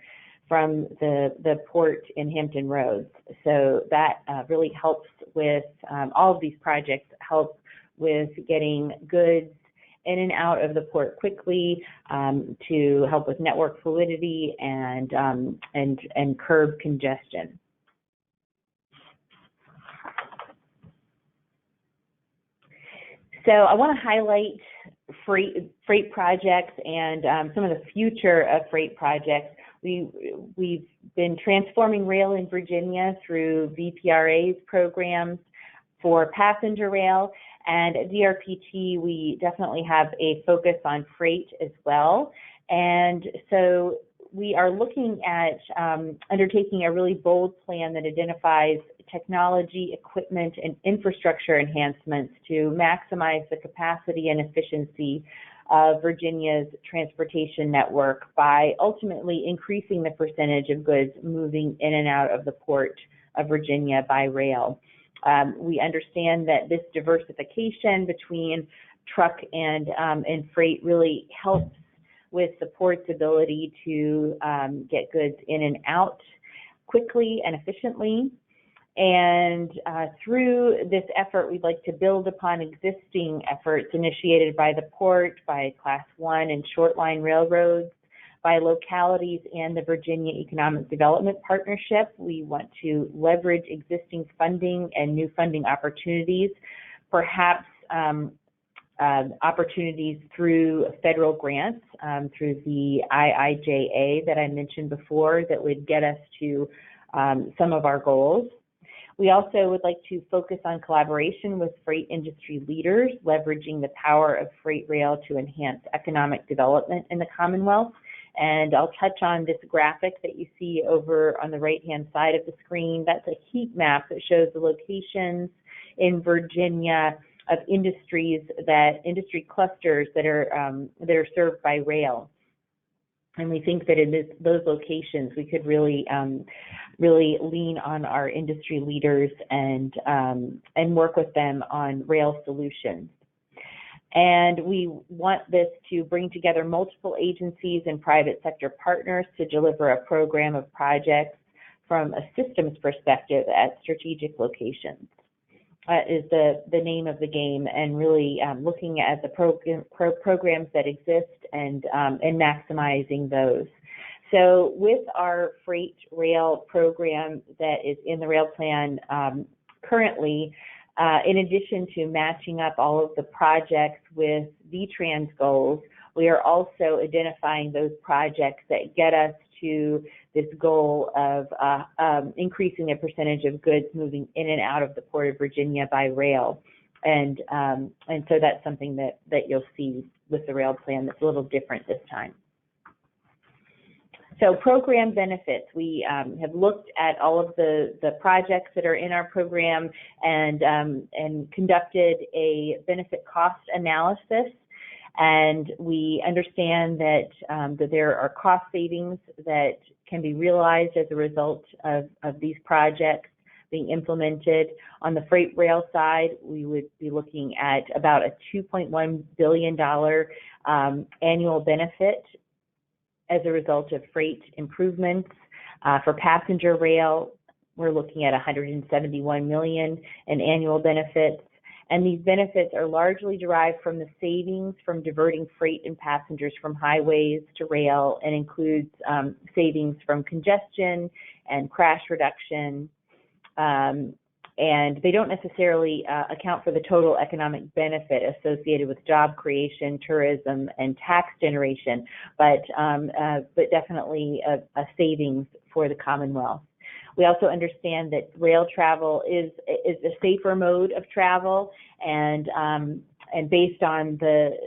the port in Hampton Roads. So that really helps with all of these projects help with getting goods in and out of the port quickly, to help with network fluidity and curb congestion. So I want to highlight freight projects and some of the future of freight projects. We've been transforming rail in Virginia through VPRA's programs for passenger rail, and at DRPT we definitely have a focus on freight as well. And so we are looking at undertaking a really bold plan that identifies technology, equipment, and infrastructure enhancements to maximize the capacity and efficiency of Virginia's transportation network by ultimately increasing the percentage of goods moving in and out of the Port of Virginia by rail. We understand that this diversification between truck and freight really helps with the port's ability to get goods in and out quickly and efficiently. And through this effort, we'd like to build upon existing efforts initiated by the Port, by Class 1 and short line railroads, by localities and the Virginia Economic Development Partnership. We want to leverage existing funding and new funding opportunities, perhaps opportunities through federal grants, through the IIJA that I mentioned before, that would get us to some of our goals. We also would like to focus on collaboration with freight industry leaders, leveraging the power of freight rail to enhance economic development in the Commonwealth. And I'll touch on this graphic that you see over on the right-hand side of the screen. That's a heat map that shows the locations in Virginia of industry clusters that are served by rail. And we think that in those locations, we could really lean on our industry leaders and work with them on rail solutions. And we want this to bring together multiple agencies and private sector partners to deliver a program of projects from a systems perspective at strategic locations. Is the name of the game, and really looking at the programs that exist and maximizing those. So with our freight rail program that is in the rail plan currently, in addition to matching up all of the projects with VTrans goals, we are also identifying those projects that get us to this goal of increasing the percentage of goods moving in and out of the Port of Virginia by rail. And so that's something that you'll see with the rail plan that's a little different this time. So program benefits, we have looked at all of the projects that are in our program and conducted a benefit cost analysis. And we understand that that there are cost savings that can be realized as a result of these projects being implemented. On the freight rail side, we would be looking at about a $2.1 billion annual benefit as a result of freight improvements. For passenger rail, we're looking at $171 million in annual benefits. And these benefits are largely derived from the savings from diverting freight and passengers from highways to rail, and includes savings from congestion and crash reduction. And they don't necessarily account for the total economic benefit associated with job creation, tourism, and tax generation, but definitely a savings for the Commonwealth. We also understand that rail travel is a safer mode of travel, and based on the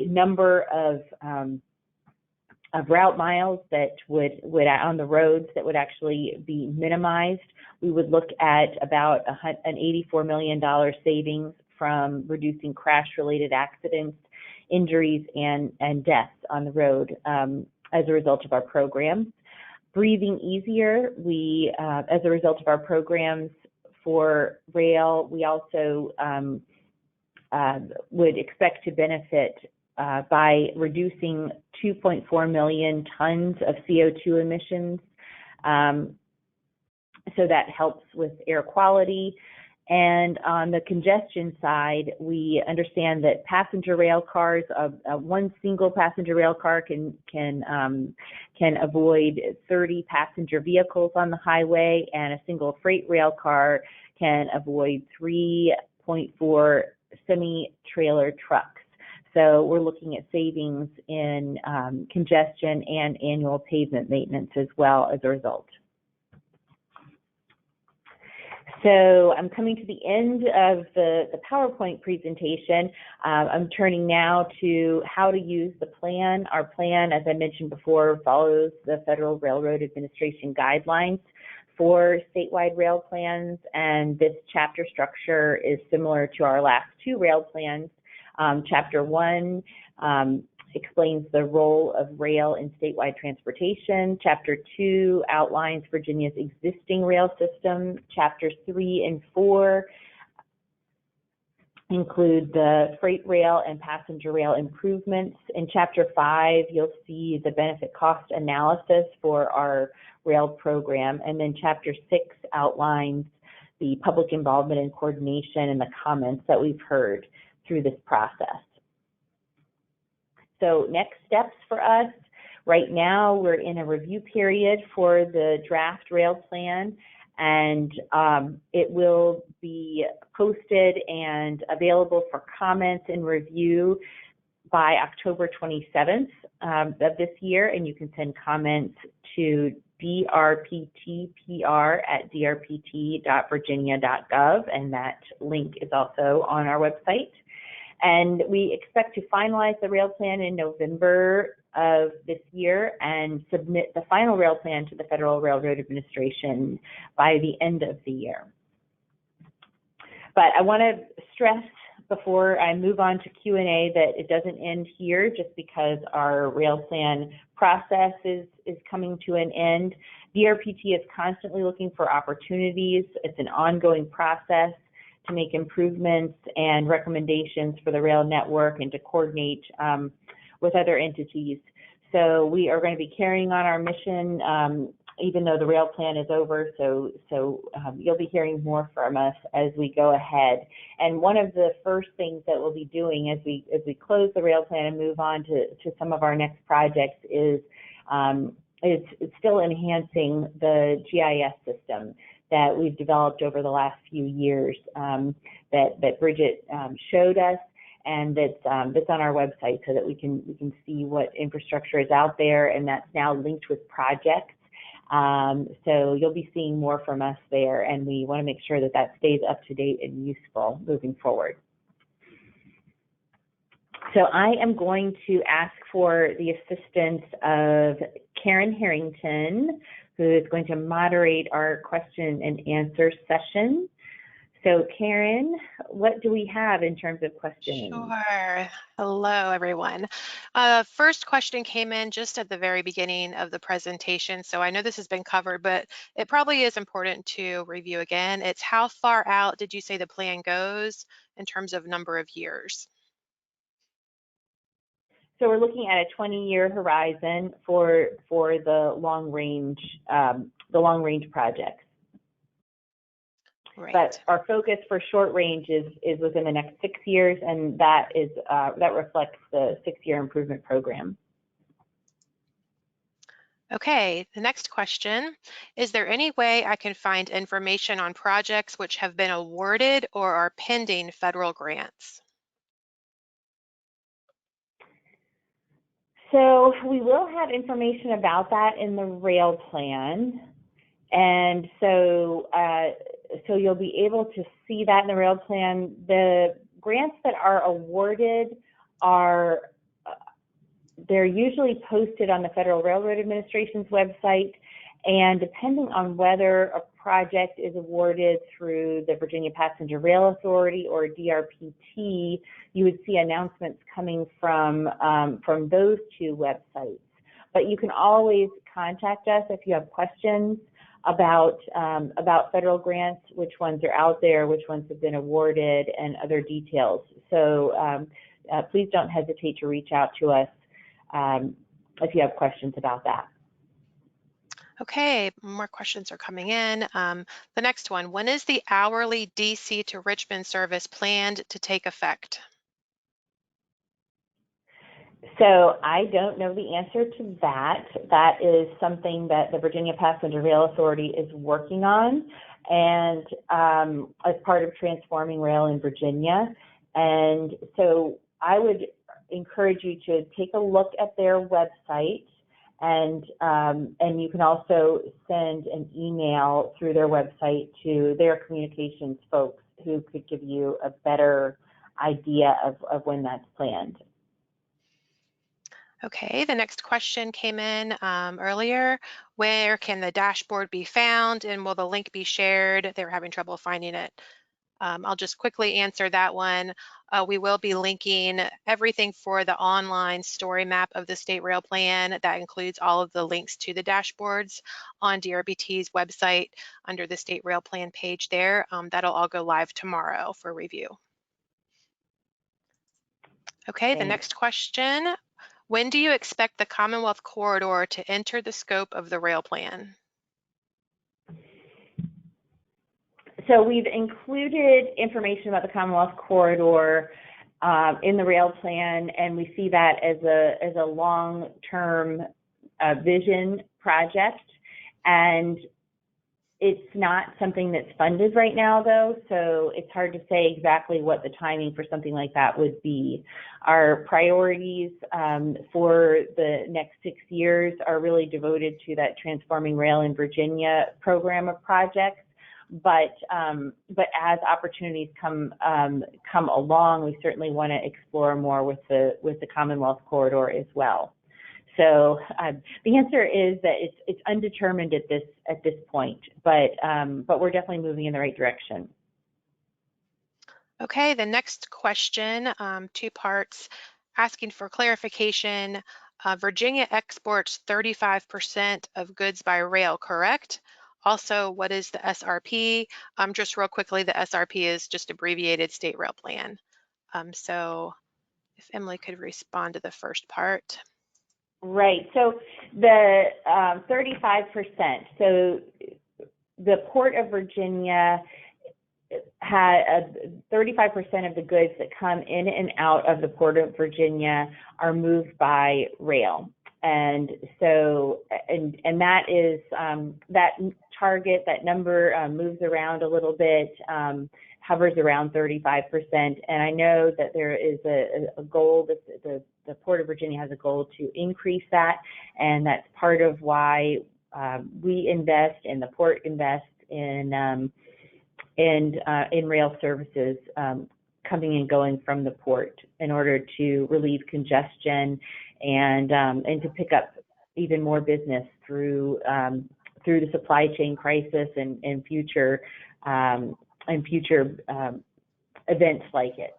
number of route miles that would on the roads that would actually be minimized, we would look at about an $84 million savings from reducing crash-related accidents, injuries, and deaths on the road as a result of our program. Breathing easier, we, as a result of our programs for rail, we also would expect to benefit by reducing 2.4 million tons of CO2 emissions. So that helps with air quality. And on the congestion side, we understand that passenger rail cars, one single passenger rail car can avoid 30 passenger vehicles on the highway, and a single freight rail car can avoid 3.4 semi-trailer trucks. So we're looking at savings in congestion and annual pavement maintenance as well as a result. So I'm coming to the end of the PowerPoint presentation. I'm turning now to how to use the plan. Our plan, as I mentioned before, follows the Federal Railroad Administration guidelines for statewide rail plans, and this chapter structure is similar to our last two rail plans. Chapter 1 explains the role of rail in statewide transportation. Chapter 2 outlines Virginia's existing rail system. Chapters 3 and 4 include the freight rail and passenger rail improvements. In Chapter 5, you'll see the benefit cost analysis for our rail program. And then Chapter 6 outlines the public involvement and coordination and the comments that we've heard through this process. So next steps for us, right now we're in a review period for the draft rail plan, and it will be posted and available for comments and review by October 27th of this year, and you can send comments to drptpr@drpt.virginia.gov, and that link is also on our website. And we expect to finalize the rail plan in November of this year and submit the final rail plan to the Federal Railroad Administration by the end of the year. But I want to stress before I move on to Q&A that it doesn't end here just because our rail plan process is coming to an end. DRPT is constantly looking for opportunities. It's an ongoing process to make improvements and recommendations for the rail network and to coordinate with other entities. So we are going to be carrying on our mission even though the rail plan is over, so you'll be hearing more from us as we go ahead. And one of the first things that we'll be doing as we close the rail plan and move on to some of our next projects is it's still enhancing the GIS system that we've developed over the last few years that Bridget showed us, and that's on our website so that we can see what infrastructure is out there, and that's now linked with projects. So you'll be seeing more from us there, and we want to make sure that that stays up to date and useful moving forward. So I am going to ask for the assistance of Karen Harrington, who is going to moderate our question and answer session. So Karen, what do we have in terms of questions? Sure. Hello, everyone. First question came in just at the very beginning of the presentation. So I know this has been covered, but it probably is important to review again. It's how far out did you say the plan goes in terms of number of years? So we're looking at a 20-year horizon for the long range projects. Right. But our focus for short range is within the next 6 years, and that reflects the 6-year improvement program. Okay, the next question, is there any way I can find information on projects which have been awarded or are pending federal grants? So we will have information about that in the rail plan, and so you'll be able to see that in the rail plan. The grants that are awarded they're usually posted on the Federal Railroad Administration's website, and depending on whether a project is awarded through the Virginia Passenger Rail Authority or DRPT, you would see announcements coming from those two websites. But you can always contact us if you have questions about federal grants, which ones are out there, which ones have been awarded, and other details. So please don't hesitate to reach out to us if you have questions about that. Okay, more questions are coming in. The next one, when is the hourly DC to Richmond service planned to take effect? So I don't know the answer to that. That is something that the Virginia Passenger Rail Authority is working on, and as part of transforming rail in Virginia. And so I would encourage you to take a look at their website, and you can also send an email through their website to their communications folks who could give you a better idea of when that's planned. Okay, the next question came in earlier. Where can the dashboard be found, and will the link be shared? They were having trouble finding it. I'll just quickly answer that one. We will be linking everything for the online story map of the State Rail Plan. That includes all of the links to the dashboards on DRPT's website under the State Rail Plan page there. That'll all go live tomorrow for review. Okay, the next question. When do you expect the Commonwealth Corridor to enter the scope of the rail plan? So we've included information about the Commonwealth Corridor in the rail plan, and we see that as a long-term vision project. And it's not something that's funded right now, though, so it's hard to say exactly what the timing for something like that would be. Our priorities for the next 6 years are really devoted to that Transforming Rail in Virginia program of projects. But as opportunities come along, we certainly want to explore more with the Commonwealth Corridor as well. So the answer is that it's undetermined at this point, but we're definitely moving in the right direction. Okay, the next question, 2 parts, asking for clarification. Virginia exports 35% of goods by rail, correct? Also, what is the SRP? Just real quickly, the SRP is just abbreviated State Rail Plan. So if Emily could respond to the first part. Right. So the 35%. So the Port of Virginia had 35% of the goods that come in and out of the Port of Virginia are moved by rail. And so, and that is that target, that number moves around a little bit, hovers around 35%. And I know that there is a goal that the Port of Virginia has a goal to increase that, and that's part of why we invest and the port invests in rail services coming and going from the port in order to relieve congestion and to pick up even more business through the supply chain crisis and future events like it.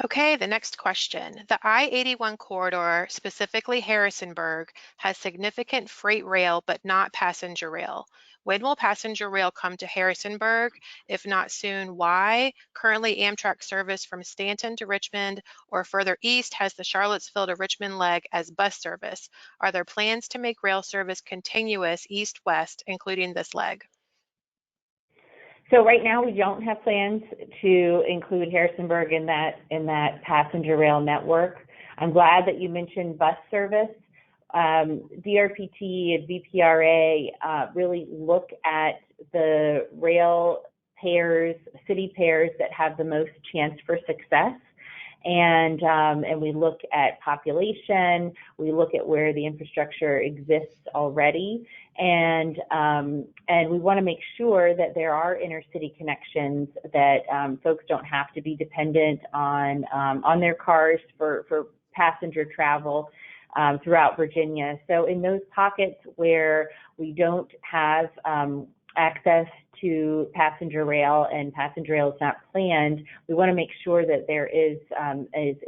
Okay, the next question. The I-81 corridor, specifically Harrisonburg, has significant freight rail but not passenger rail. When will passenger rail come to Harrisonburg? If not soon, why? Currently, Amtrak service from Stanton to Richmond or further east has the Charlottesville to Richmond leg as bus service. Are there plans to make rail service continuous east-west, including this leg? So right now we don't have plans to include Harrisonburg in that passenger rail network. I'm glad that you mentioned bus service. DRPT and VPRA really look at the rail pairs, city pairs that have the most chance for success. And we look at population, we look at where the infrastructure exists already, and we want to make sure that there are intercity connections, that folks don't have to be dependent on their cars for passenger travel throughout Virginia. So in those pockets where we don't have access to passenger rail and passenger rail is not planned, we want to make sure that there is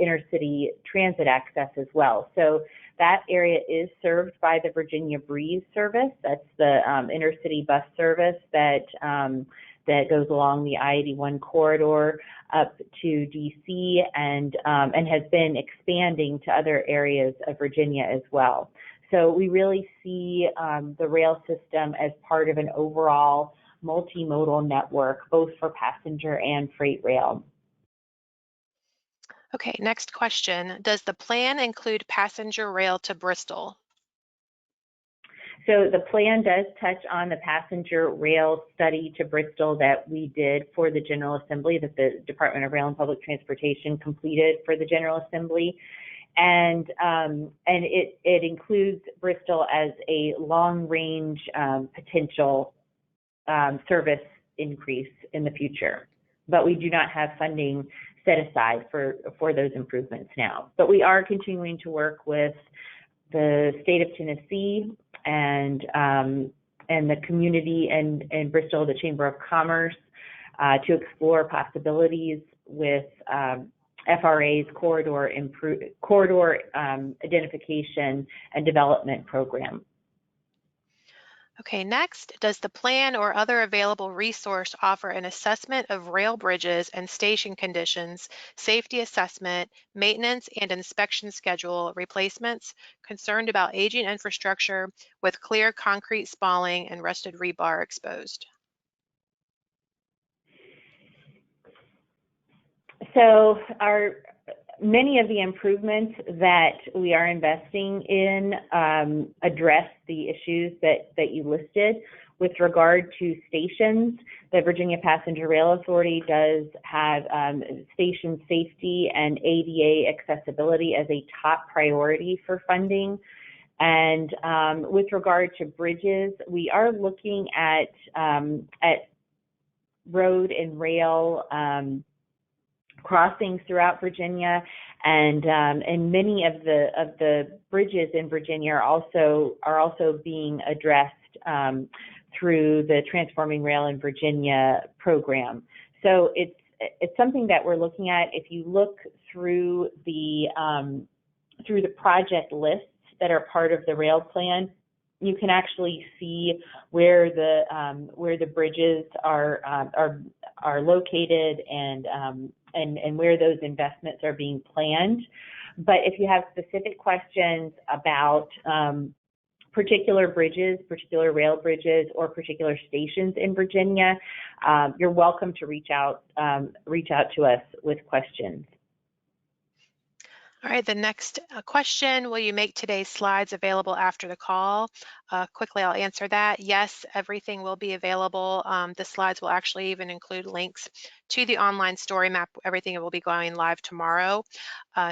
intercity transit access as well. So that area is served by the Virginia Breeze service. That's the intercity bus service that goes along the I-81 corridor up to DC and has been expanding to other areas of Virginia as well. So we really see the rail system as part of an overall multimodal network, both for passenger and freight rail. Okay, next question. Does the plan include passenger rail to Bristol? So the plan does touch on the passenger rail study to Bristol that we did for the General Assembly, that the Department of Rail and Public Transportation completed for the General Assembly. And it includes Bristol as a long-range potential service increase in the future. But we do not have funding set aside for those improvements now. But we are continuing to work with the state of Tennessee and the community in Bristol, the Chamber of Commerce, to explore possibilities with FRA's corridor identification and development program. Okay, next, does the plan or other available resource offer an assessment of rail bridges and station conditions, safety assessment, maintenance and inspection schedule replacements, concerned about aging infrastructure with clear concrete spalling and rusted rebar exposed? So many of the improvements that we are investing in address the issues that you listed. With regard to stations, the Virginia Passenger Rail Authority does have station safety and ADA accessibility as a top priority for funding. And with regard to bridges, we are looking at road and rail crossings throughout Virginia, and many of the bridges in Virginia are also being addressed through the Transforming Rail in Virginia program. So it's something that we're looking at. If you look through the project lists that are part of the rail plan, you can actually see where the bridges are located and where those investments are being planned. But if you have specific questions about particular bridges, particular rail bridges, or particular stations in Virginia, you're welcome to reach out to us with questions. All right, the next question, will you make today's slides available after the call? Quickly, I'll answer that. Yes, everything will be available. The slides will actually even include links to the online story map. Everything will be going live tomorrow.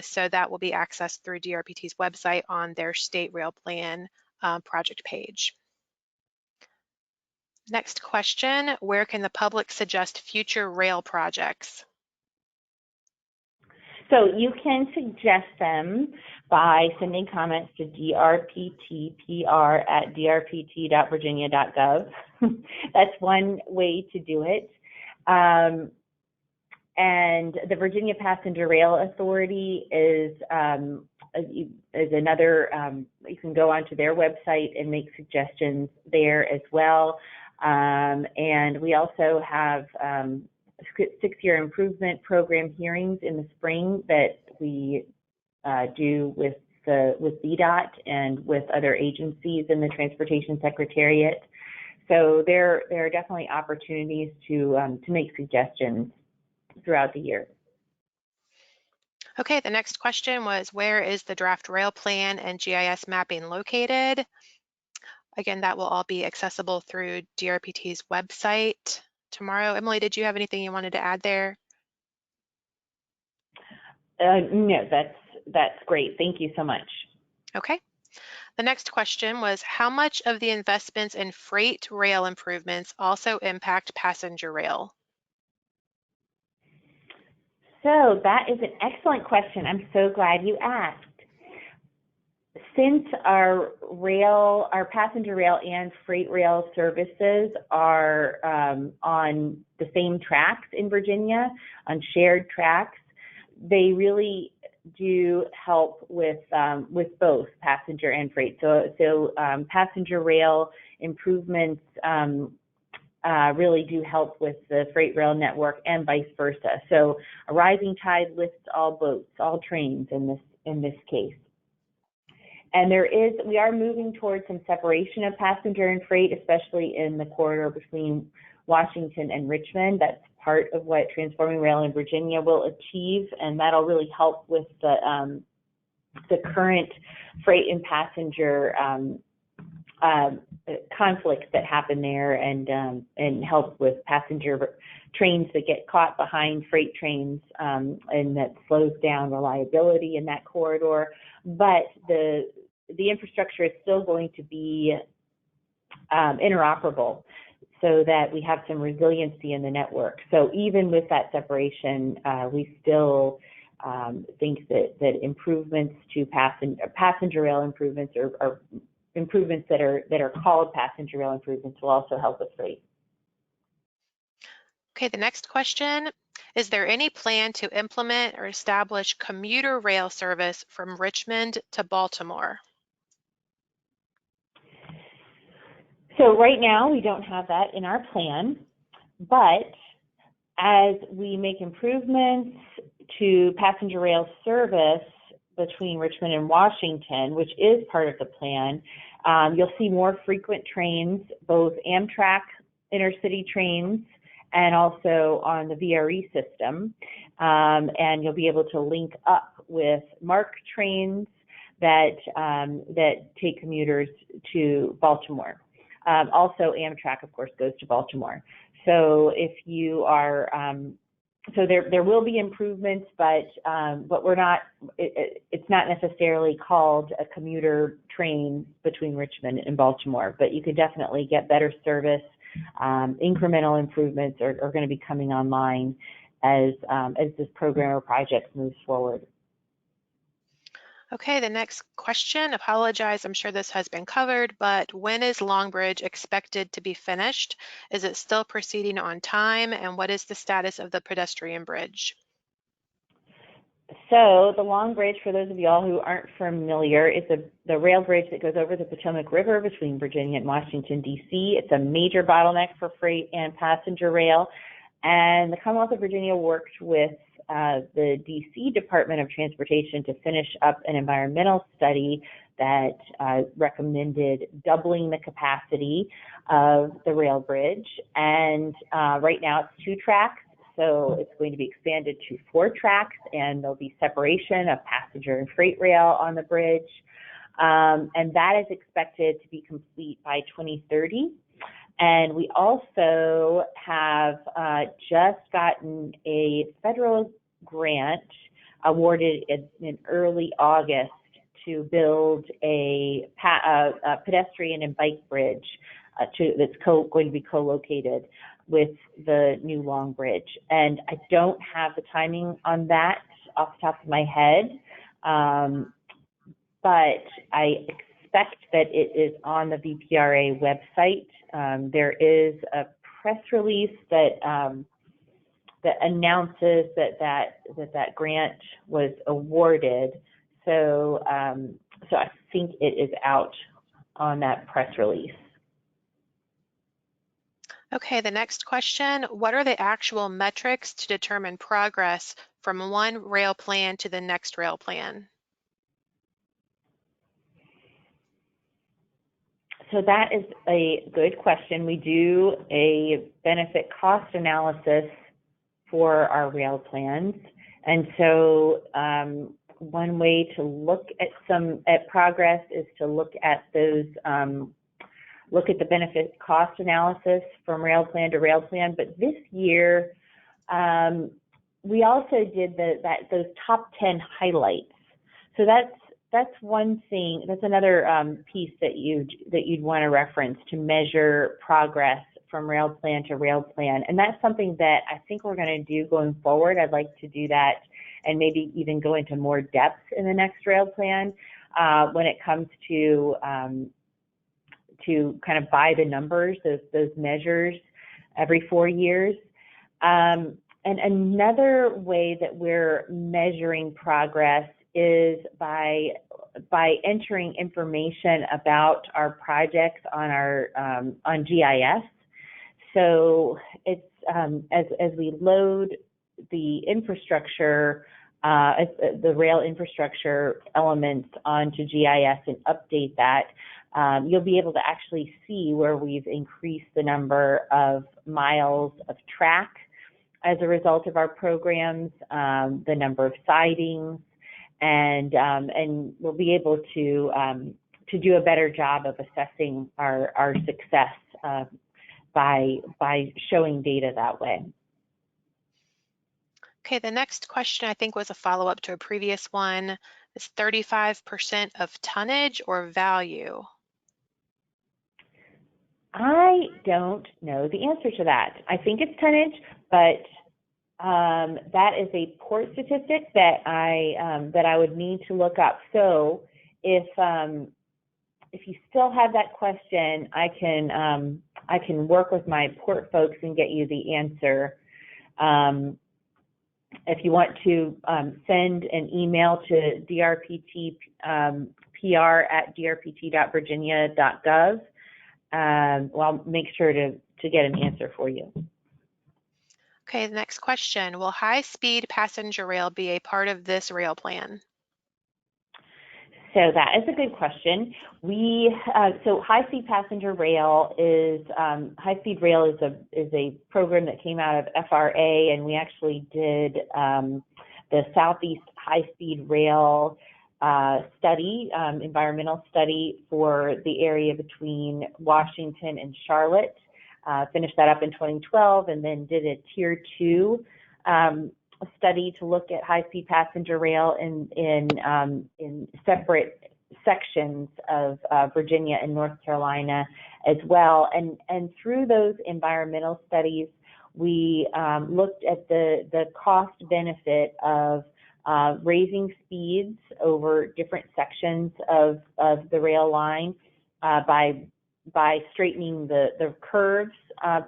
So that will be accessed through DRPT's website on their State Rail Plan project page. Next question, where can the public suggest future rail projects? So you can suggest them by sending comments to drptpr@drpt.virginia.gov. That's one way to do it. And the Virginia Passenger Rail Authority is another, you can go onto their website and make suggestions there as well. And we also have 6-year improvement program hearings in the spring that we do with VDOT and with other agencies in the Transportation Secretariat. So there are definitely opportunities to make suggestions throughout the year. Okay, the next question was, where is the draft rail plan and GIS mapping located? Again, that will all be accessible through DRPT's website tomorrow. Emily, did you have anything you wanted to add there? No, that's great. Thank you so much. Okay. The next question was, how much of the investments in freight rail improvements also impact passenger rail? So that is an excellent question. I'm so glad you asked. Since our passenger rail and freight rail services are on the same tracks in Virginia, on shared tracks, they really do help with both passenger and freight. So passenger rail improvements really do help with the freight rail network and vice versa. So a rising tide lifts all boats, all trains in this case. And we are moving towards some separation of passenger and freight, especially in the corridor between Washington and Richmond. That's part of what Transforming Rail in Virginia will achieve, and that'll really help with the current freight and passenger conflicts that happen there, and help with passenger trains that get caught behind freight trains, and that slows down reliability in that corridor. But the infrastructure is still going to be interoperable, so that we have some resiliency in the network. So even with that separation, we still think that improvements to passenger rail improvements, or improvements that are called passenger rail improvements, will also help with freight. Okay, the next question, is there any plan to implement or establish commuter rail service from Richmond to Baltimore? So right now we don't have that in our plan, but as we make improvements to passenger rail service between Richmond and Washington, which is part of the plan, you'll see more frequent trains, both Amtrak intercity trains and also on the VRE system. And you'll be able to link up with MARC trains that take commuters to Baltimore. Also, Amtrak, of course, goes to Baltimore. So if you are, so there will be improvements, but we're not. It's not necessarily called a commuter train between Richmond and Baltimore, but you could definitely get better service. Incremental improvements are going to be coming online as this program or project moves forward. Okay, the next question, apologize, I'm sure this has been covered, but when is Longbridge expected to be finished? Is it still proceeding on time? And what is the status of the pedestrian bridge? So the Long Bridge, for those of y'all who aren't familiar, is the rail bridge that goes over the Potomac River between Virginia and Washington, D.C. It's a major bottleneck for freight and passenger rail. And the Commonwealth of Virginia worked with the D.C. Department of Transportation to finish up an environmental study that recommended doubling the capacity of the rail bridge. And right now it's 2 tracks. So it's going to be expanded to 4 tracks, and there'll be separation of passenger and freight rail on the bridge. And that is expected to be complete by 2030. And we also have just gotten a federal grant awarded in early August to build a pedestrian and bike bridge that's going to be co-located with the new Long Bridge. And I don't have the timing on that off the top of my head, but I expect that it is on the VPRA website. There is a press release that announces that grant was awarded. So I think it is out on that press release. Okay, the next question, what are the actual metrics to determine progress from one rail plan to the next rail plan? So that is a good question. We do a benefit cost analysis for our rail plans. And so one way to look at progress is to look at those look at the benefit cost analysis from rail plan to rail plan. But this year, we also did those top 10 highlights. So that's one thing. That's another piece that you'd want to reference to measure progress from rail plan to rail plan. And that's something that I think we're going to do going forward. I'd like to do that and maybe even go into more depth in the next rail plan when it comes to kind of by the numbers, those measures every 4 years. And another way that we're measuring progress is by entering information about our projects on our on GIS. So it's as we load the infrastructure, the rail infrastructure elements onto GIS and update that, you'll be able to actually see where we've increased the number of miles of track as a result of our programs, the number of sidings, and we'll be able to do a better job of assessing our success by showing data that way. Okay, the next question I think was a follow-up to a previous one. Is 35% of tonnage or value? I don't know the answer to that. I think it's tonnage, but that is a port statistic that I would need to look up. So if you still have that question, I can work with my port folks and get you the answer. If you want to send an email to drpt pr@drpt.virginia.gov, well, I'll make sure to get an answer for you. Okay, the next question. Will high-speed passenger rail be a part of this rail plan? So that is a good question. So high-speed passenger rail is high-speed rail is a program that came out of FRA, and we actually did the Southeast High-Speed Rail study, environmental study for the area between Washington and Charlotte. Finished that up in 2012, and then did a Tier 2 study to look at high-speed passenger rail in separate sections of Virginia and North Carolina as well. And through those environmental studies, we looked at the cost benefit of raising speeds over different sections of the rail line by straightening the curves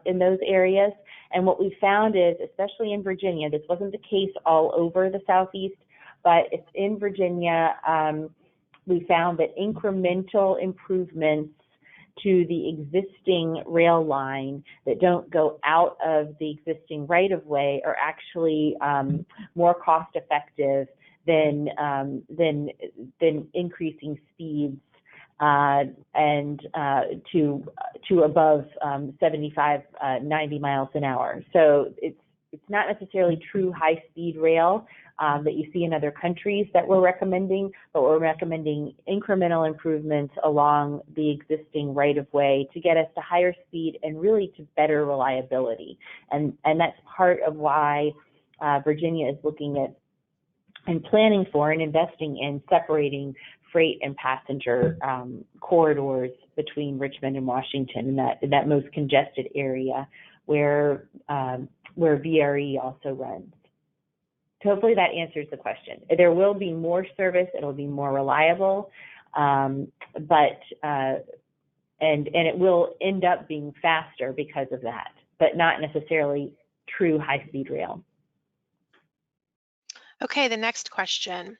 in those areas. And what we found is, especially in Virginia, this wasn't the case all over the Southeast, but it's in Virginia, we found that incremental improvements to the existing rail line that don't go out of the existing right-of-way are actually more cost-effective than increasing speeds and to above 75, 90 miles an hour. So it's not necessarily true high-speed rail that you see in other countries that we're recommending, but we're recommending incremental improvements along the existing right-of-way to get us to higher speed and really to better reliability. And that's part of why Virginia is looking at and planning for and investing in separating freight and passenger corridors between Richmond and Washington in that most congested area where VRE also runs. So hopefully that answers the question. There will be more service, it'll be more reliable, and it will end up being faster because of that, but not necessarily true high-speed rail. Okay, the next question.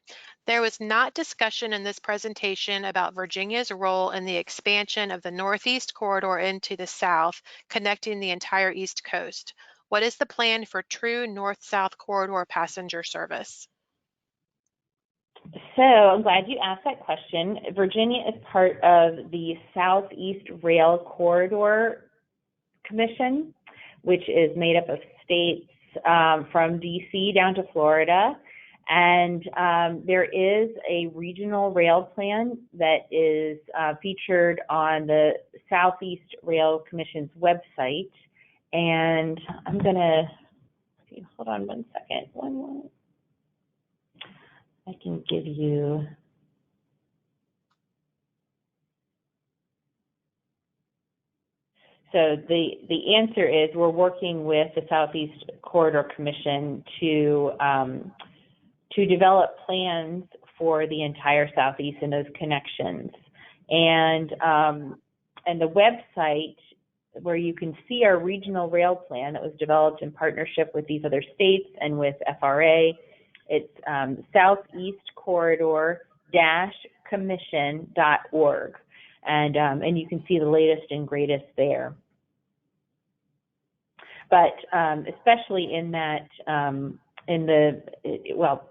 There was not discussion in this presentation about Virginia's role in the expansion of the Northeast Corridor into the South, connecting the entire East Coast. What is the plan for true North-South corridor passenger service? So I'm glad you asked that question. Virginia is part of the Southeast Rail Corridor Commission, which is made up of states from DC down to Florida. And there is a regional rail plan that is featured on the Southeast Rail Commission's website. And I'm going to, hold on one second. One moment. I can give you. So the answer is we're working with the Southeast Corridor Commission to develop plans for the entire Southeast and those connections. And the website where you can see our regional rail plan that was developed in partnership with these other states and with FRA, it's southeastcorridor-commission.org. And you can see the latest and greatest there. But especially in that,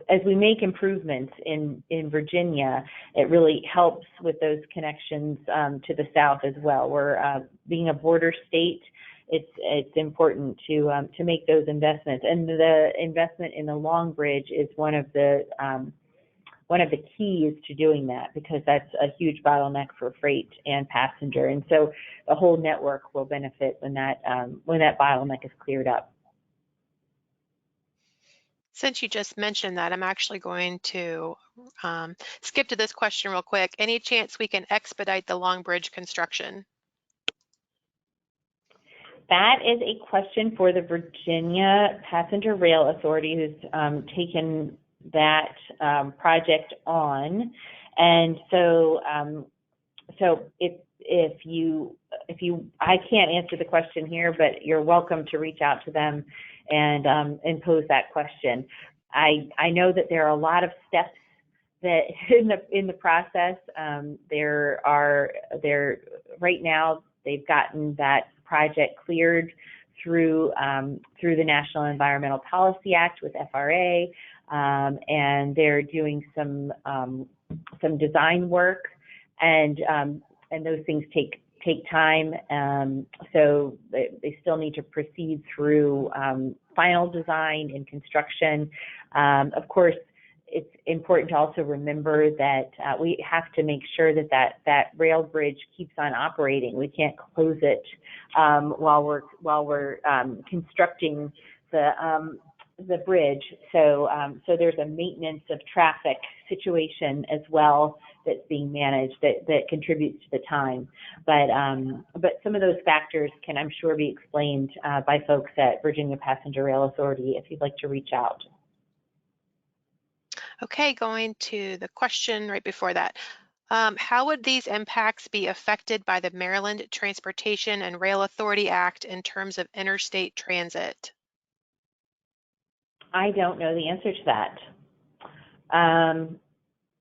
as we make improvements in Virginia, it really helps with those connections to the South as well. We're being a border state. It's important to make those investments, and the investment in the Long Bridge is one of the keys to doing that, because that's a huge bottleneck for freight and passenger, and so the whole network will benefit when that bottleneck is cleared up. Since you just mentioned that, I'm actually going to skip to this question real quick. Any chance we can expedite the Long Bridge construction? That is a question for the Virginia Passenger Rail Authority, who's taken that project on. And so if you, I can't answer the question here, but you're welcome to reach out to them and pose that question. I know that there are a lot of steps that in the process. Right now they've gotten that project cleared through the National Environmental Policy Act with FRA. and they're doing some design work, and those things take time. So they still need to proceed through final design and construction. Of course, it's important to also remember that we have to make sure that rail bridge keeps on operating. We can't close it while we're constructing the bridge. So there's a maintenance of traffic situation as well that's being managed that contributes to the time. But some of those factors can, I'm sure, be explained by folks at Virginia Passenger Rail Authority if you'd like to reach out. Okay, going to the question right before that. How would these impacts be affected by the Maryland Transportation and Rail Authority Act in terms of interstate transit? I don't know the answer to that.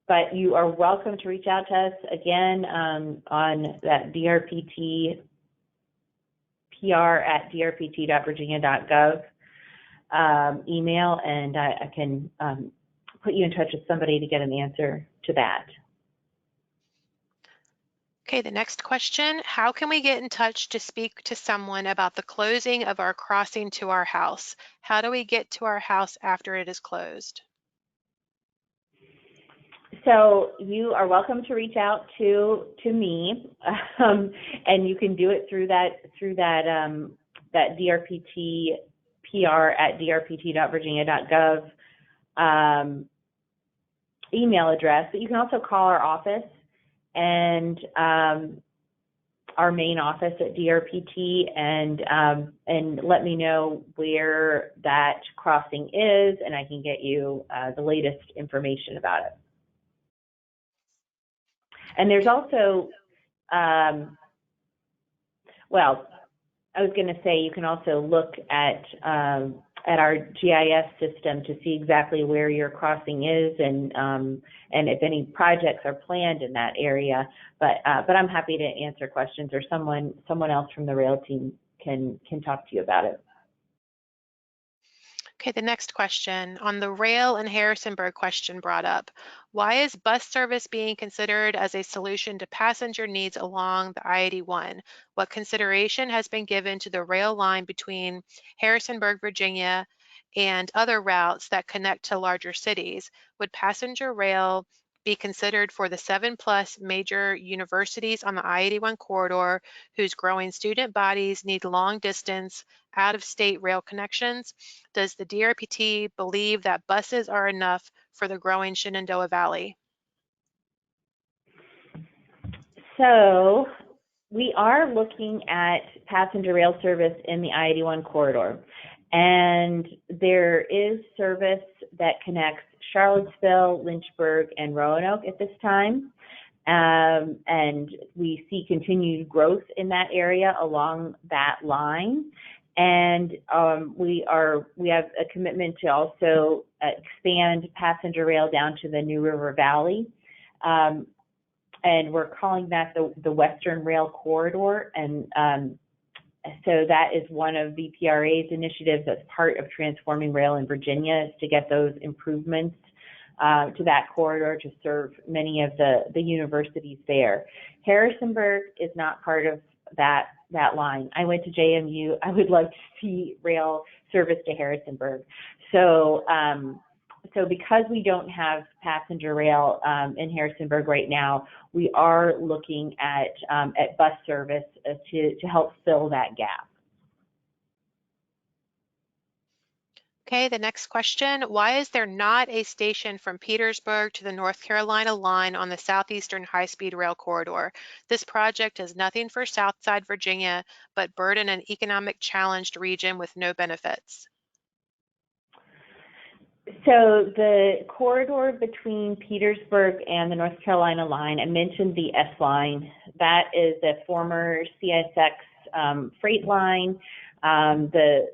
But you are welcome to reach out to us again on that DRPT pr@drpt.virginia.gov email, and I can put you in touch with somebody to get an answer to that. Okay, the next question, how can we get in touch to speak to someone about the closing of our crossing to our house? How do we get to our house after it is closed? So you are welcome to reach out to me, and you can do it through that DRPT pr@drpt.virginia.gov email address. But you can also call our office, and our main office at DRPT, and let me know where that crossing is, and I can get you the latest information about it. And there's also, well, I was going to say you can also look at our GIS system to see exactly where your crossing is, and if any projects are planned in that area. But I'm happy to answer questions, or someone else from the rail team can talk to you about it. Okay, the next question on the rail and Harrisonburg question brought up. Why is bus service being considered as a solution to passenger needs along the I-81? What consideration has been given to the rail line between Harrisonburg, Virginia, and other routes that connect to larger cities? Would passenger rail be considered for the 7+ major universities on the I-81 corridor whose growing student bodies need long distance, out-of-state rail connections? Does the DRPT believe that buses are enough for the growing Shenandoah Valley? So we are looking at passenger rail service in the I-81 corridor, and there is service that connects Charlottesville, Lynchburg, and Roanoke at this time. And we see continued growth in that area along that line. And we have a commitment to also expand passenger rail down to the New River Valley. And we're calling that the Western Rail Corridor. And so that is one of VPRA's initiatives as part of transforming rail in Virginia, is to get those improvements to that corridor to serve many of the universities there. Harrisonburg is not part of that line. I went to JMU. I would like to see rail service to Harrisonburg. So because we don't have passenger rail in Harrisonburg right now, we are looking at bus service to help fill that gap. Okay, the next question. Why is there not a station from Petersburg to the North Carolina line on the Southeastern High-Speed Rail Corridor? This project is nothing for Southside Virginia, but burden an economic challenged region with no benefits. So the corridor between Petersburg and the North Carolina line, I mentioned the S line. That is a former CSX freight line. The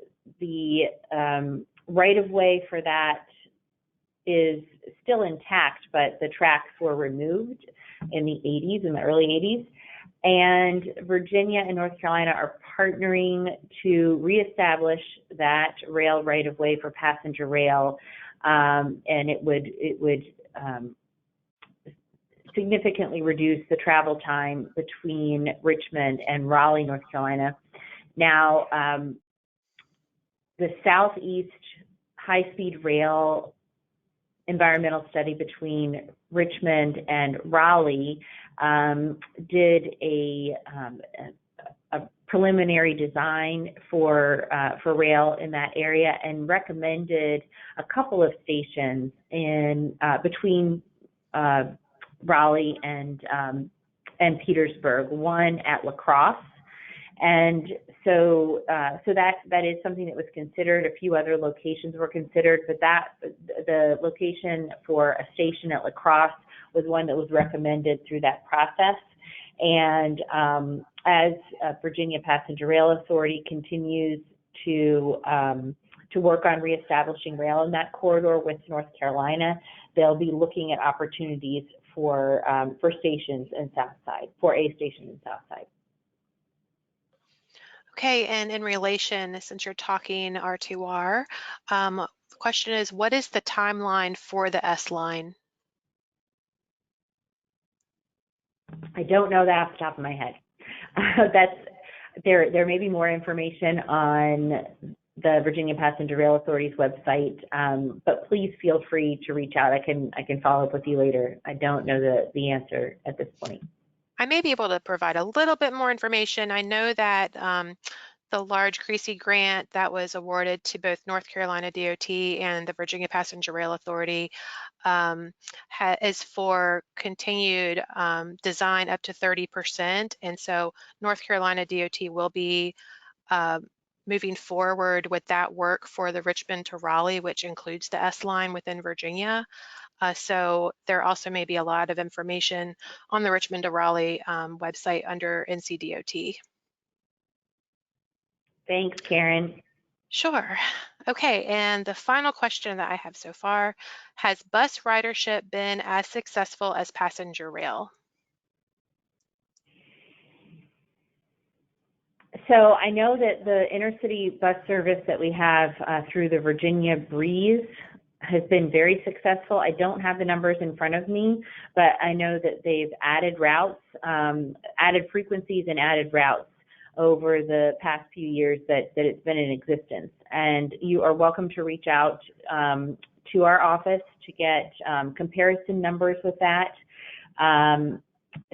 right-of-way for that is still intact, but the tracks were removed in the early 80s. And Virginia and North Carolina are partnering to reestablish that rail right-of-way for passenger rail and it would significantly reduce the travel time between Richmond and Raleigh, North Carolina. Now, the Southeast high-speed rail environmental study between Richmond and Raleigh did a preliminary design for rail in that area and recommended a couple of stations in between Raleigh and Petersburg, one at La Crosse. And so that is something that was considered. A few other locations were considered, but the location for a station at La Crosse was one that was recommended through that process. And as Virginia Passenger Rail Authority continues to work on reestablishing rail in that corridor with North Carolina, they'll be looking at opportunities for stations in Southside, for a station in Southside. Okay, and in relation, since you're talking R2R, the question is, what is the timeline for the S line? I don't know that off the top of my head. There may be more information on the Virginia Passenger Rail Authority's website, but please feel free to reach out. I can follow up with you later. I don't know the answer at this point. I may be able to provide a little bit more information. I know that the large Creasy grant that was awarded to both North Carolina DOT and the Virginia Passenger Rail Authority is for continued design up to 30%. And so North Carolina DOT will be moving forward with that work for the Richmond to Raleigh, which includes the S line within Virginia. So there also may be a lot of information on the Richmond to Raleigh website under NCDOT. Thanks, Karen. Sure. Okay, and the final question that I have so far, has bus ridership been as successful as passenger rail? So I know that the intercity bus service that we have through the Virginia Breeze has been very successful. I don't have the numbers in front of me, but I know that they've added routes, added frequencies and added routes over the past few years that it's been in existence. And you are welcome to reach out to our office to get comparison numbers with that.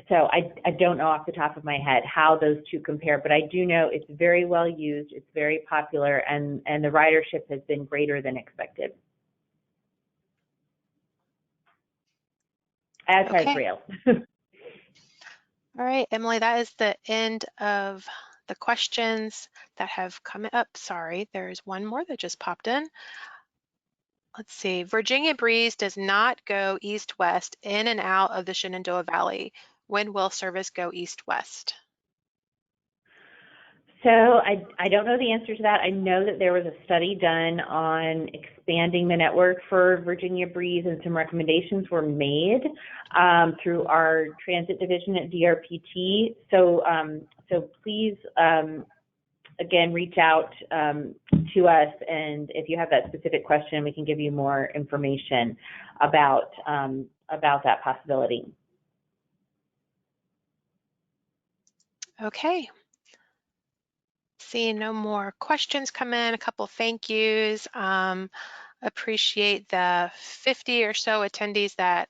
So I don't know off the top of my head how those two compare, but I do know it's very well used, it's very popular, and the ridership has been greater than expected. As has rail. All right, Emily, that is the end of the questions that have come up. Sorry, there's one more that just popped in. Let's see. Virginia Breeze does not go east-west in and out of the Shenandoah Valley. When will service go east-west? So I don't know the answer to that. I know that there was a study done on expanding the network for Virginia Breeze, and some recommendations were made through our transit division at DRPT. So please, again, reach out to us, and if you have that specific question, we can give you more information about that possibility. Okay. Seeing no more questions come in, a couple thank yous. Appreciate the 50 or so attendees that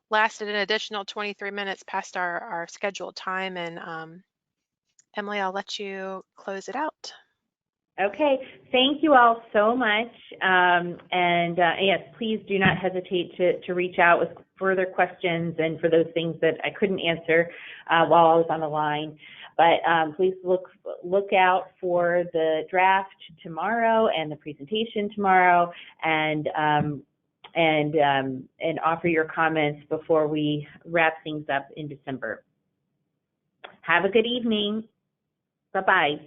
lasted an additional 23 minutes past our scheduled time. And Emily, I'll let you close it out. Okay, thank you all so much. Yes, please do not hesitate to reach out with further questions and for those things that I couldn't answer while I was on the line. But please look out for the draft tomorrow and the presentation tomorrow, and offer your comments before we wrap things up in December. Have a good evening. Bye-bye.